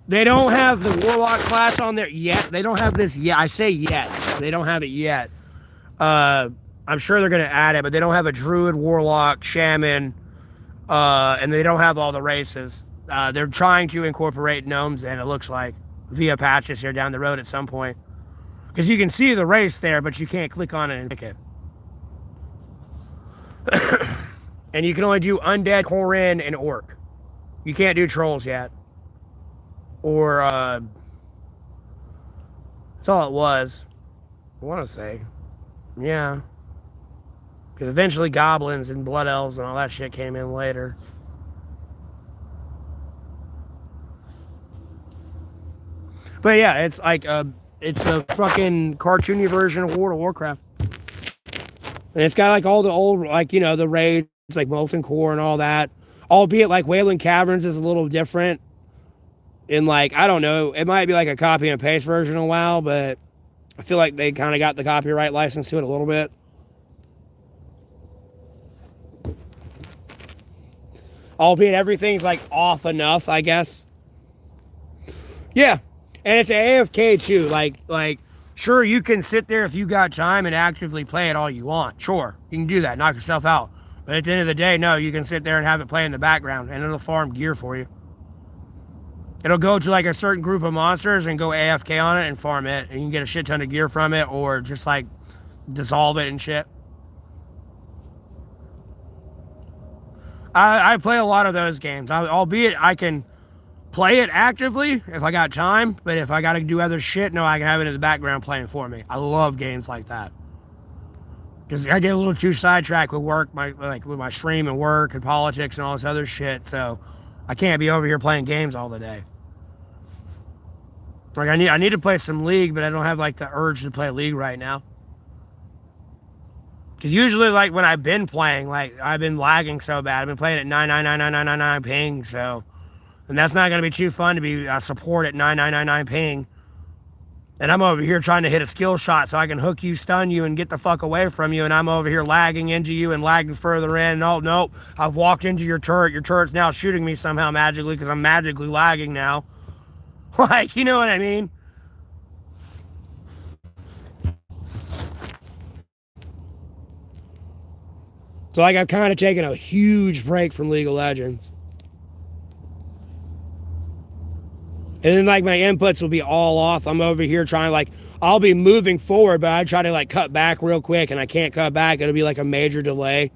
They don't have the warlock class on there yet. They don't have this yet. I say yet. They don't have it yet. I'm sure they're going to add it, but they don't have a druid, warlock, shaman, and they don't have all the races. They're trying to incorporate gnomes, and it looks like, via patches here down the road at some point. Because you can see the race there, but you can't click on it and pick it. And you can only do undead, Korin, and orc. You can't do trolls yet. Or, that's all it was. I want to say. Yeah. Because eventually goblins and blood elves and all that shit came in later. But yeah, it's like it's a fucking cartoony version of World of Warcraft. And it's got like all the old, like, you know, the raids, like Molten Core and all that. Albeit like Wayland Caverns is a little different. In like, I don't know, it might be like a copy and paste version of WoW, but I feel like they kind of got the copyright license to it a little bit. Albeit everything's like off enough, I guess. Yeah. And it's AFK too. Like, sure, you can sit there if you got time and actively play it all you want. Sure, you can do that, knock yourself out. But at the end of the day, no, you can sit there and have it play in the background, and it'll farm gear for you. It'll go to like a certain group of monsters and go AFK on it and farm it, and you can get a shit ton of gear from it, or just like dissolve it and shit. I play a lot of those games, albeit I can play it actively if I got time, but if I got to do other shit, no, I can have it in the background playing for me. I love games like that. Because I get a little too sidetracked with work, with my stream and work and politics and all this other shit, so I can't be over here playing games all the day. Like, I need to play some League, but I don't have, like, the urge to play League right now. Because usually, like, when I've been playing, like, I've been lagging so bad. I've been playing at 9999999 ping, so... And that's not going to be too fun to be support at 9999 ping. And I'm over here trying to hit a skill shot so I can hook you, stun you, and get the fuck away from you. And I'm over here lagging into you and lagging further in. And oh, nope, I've walked into your turret. Your turret's now shooting me somehow magically because I'm magically lagging now. Like, you know what I mean? So, like, I've kind of taken a huge break from League of Legends. And then, like, my inputs will be all off. I'm over here trying to, like, I'll be moving forward, but I try to, like, cut back real quick, and I can't cut back. It'll be, like, a major delay.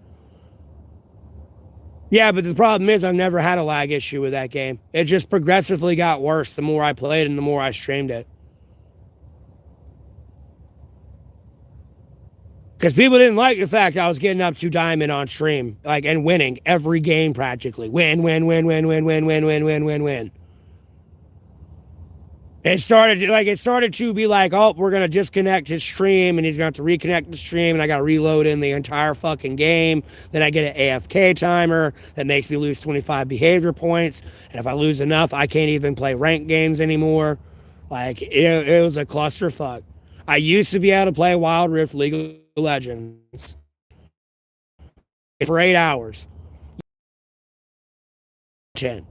Yeah, but the problem is I've never had a lag issue with that game. It just progressively got worse the more I played and the more I streamed it. Because people didn't like the fact I was getting up to diamond on stream, like, and winning every game practically. Win. It started to be like, oh, we're going to disconnect his stream and he's going to have to reconnect the stream and I got to reload in the entire fucking game. Then I get an AFK timer that makes me lose 25 behavior points. And if I lose enough, I can't even play ranked games anymore. Like, it was a clusterfuck. I used to be able to play Wild Rift League of Legends for 8 hours. 10.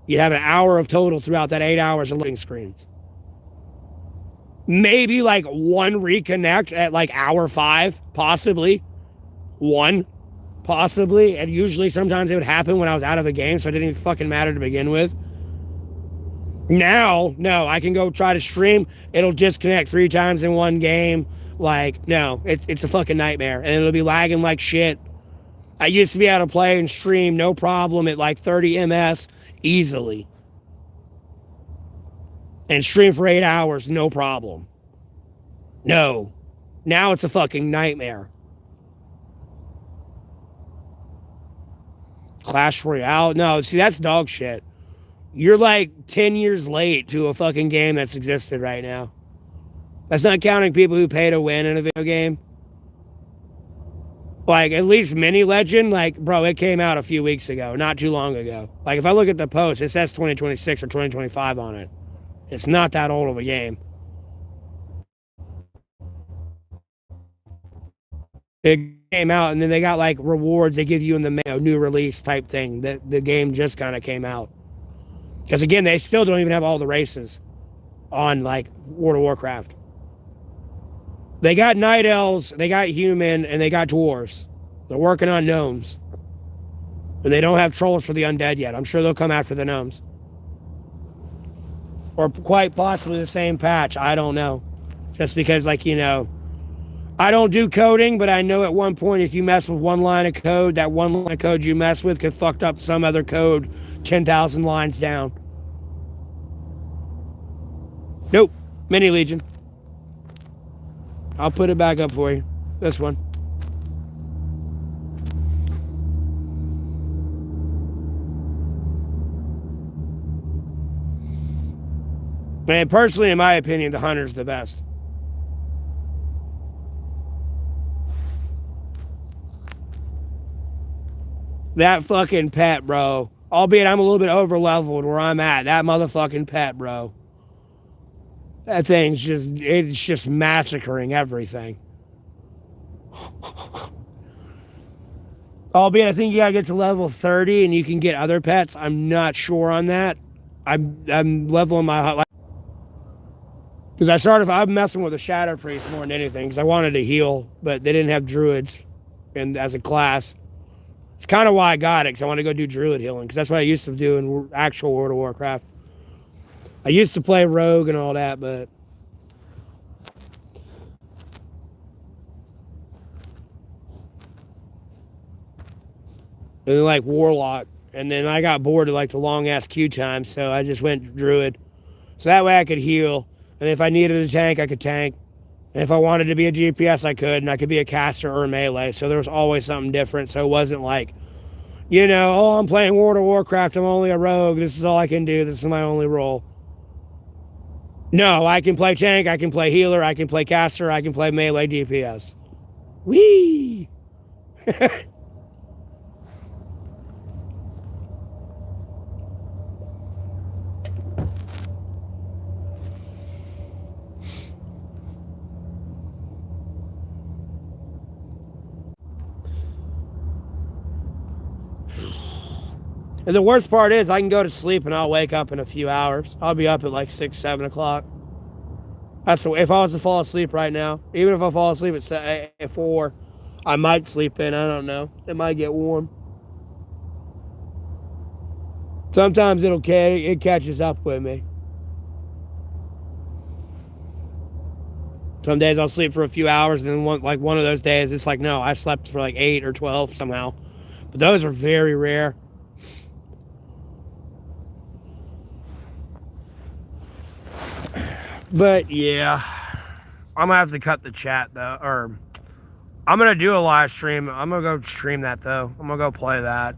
You'd have an hour of total throughout that 8 hours of loading screens. Maybe like one reconnect at like hour 5, possibly. One, possibly. And usually sometimes it would happen when I was out of the game, so it didn't even fucking matter to begin with. Now, no, I can go try to stream. It'll disconnect 3 times in one game. Like, no, it's a fucking nightmare. And it'll be lagging like shit. I used to be able to play and stream no problem at like 30 ms easily. And stream for 8 hours, no problem. No. Now it's a fucking nightmare. Clash Royale? No, see, that's dog shit. You're like 10 years late to a fucking game that's existed right now. That's not counting people who pay to win in a video game. Like, at least Mini Legend, like, bro, it came out a few weeks ago, not too long ago. Like, if I look at the post, it says 2026 or 2025 on it. It's not that old of a game. Big came out, and then they got like rewards they give you in the mail, new release type thing. That the game just kind of came out. Because again, they still don't even have all the races on like World of Warcraft. They got night elves, they got human, and they got dwarves. They're working on gnomes. And they don't have trolls for the undead yet. I'm sure they'll come after the gnomes. Or quite possibly the same patch. I don't know. Just because, like, you know, I don't do coding, but I know at one point if you mess with one line of code, that one line of code you mess with could fuck up some other code 10,000 lines down. Nope. Mini Legion. I'll put it back up for you. This one. Man, personally, in my opinion, the Hunter's the best. That fucking pet, bro. Albeit I'm a little bit over leveled where I'm at. That motherfucking pet, bro. That thing's just, it's just massacring everything. Albeit I think you gotta get to level 30 and you can get other pets. I'm not sure on that. I'm leveling my because I'm messing with a Shadow Priest more than anything because I wanted to heal, but they didn't have druids as a class. It's kind of why I got it, because I want to go do druid healing, because that's what I used to do in actual World of Warcraft. I used to play rogue and all that, but and then like warlock, and then I got bored of like the long ass queue time, so I just went druid, so that way I could heal. And if I needed a tank, I could tank. And if I wanted to be a GPS, I could. And I could be a caster or a melee. So there was always something different. So it wasn't like, you know, oh, I'm playing World of Warcraft. I'm only a rogue. This is all I can do. This is my only role. No, I can play tank. I can play healer. I can play caster. I can play melee DPS. Whee! And the worst part is I can go to sleep and I'll wake up in a few hours. I'll be up at like 6, 7 o'clock. That's if I was to fall asleep right now. Even if I fall asleep at 4, I might sleep in. I don't know. It might get warm. Sometimes it catches up with me. Some days I'll sleep for a few hours, and then one of those days it's like, no, I slept for like 8 or 12 somehow. But those are very rare. But yeah, I'm gonna have to cut the chat though, or I'm gonna do a live stream. I'm gonna go stream that though. I'm gonna go play that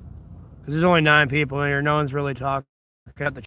because there's only 9 people in here. No one's really talking. Cut the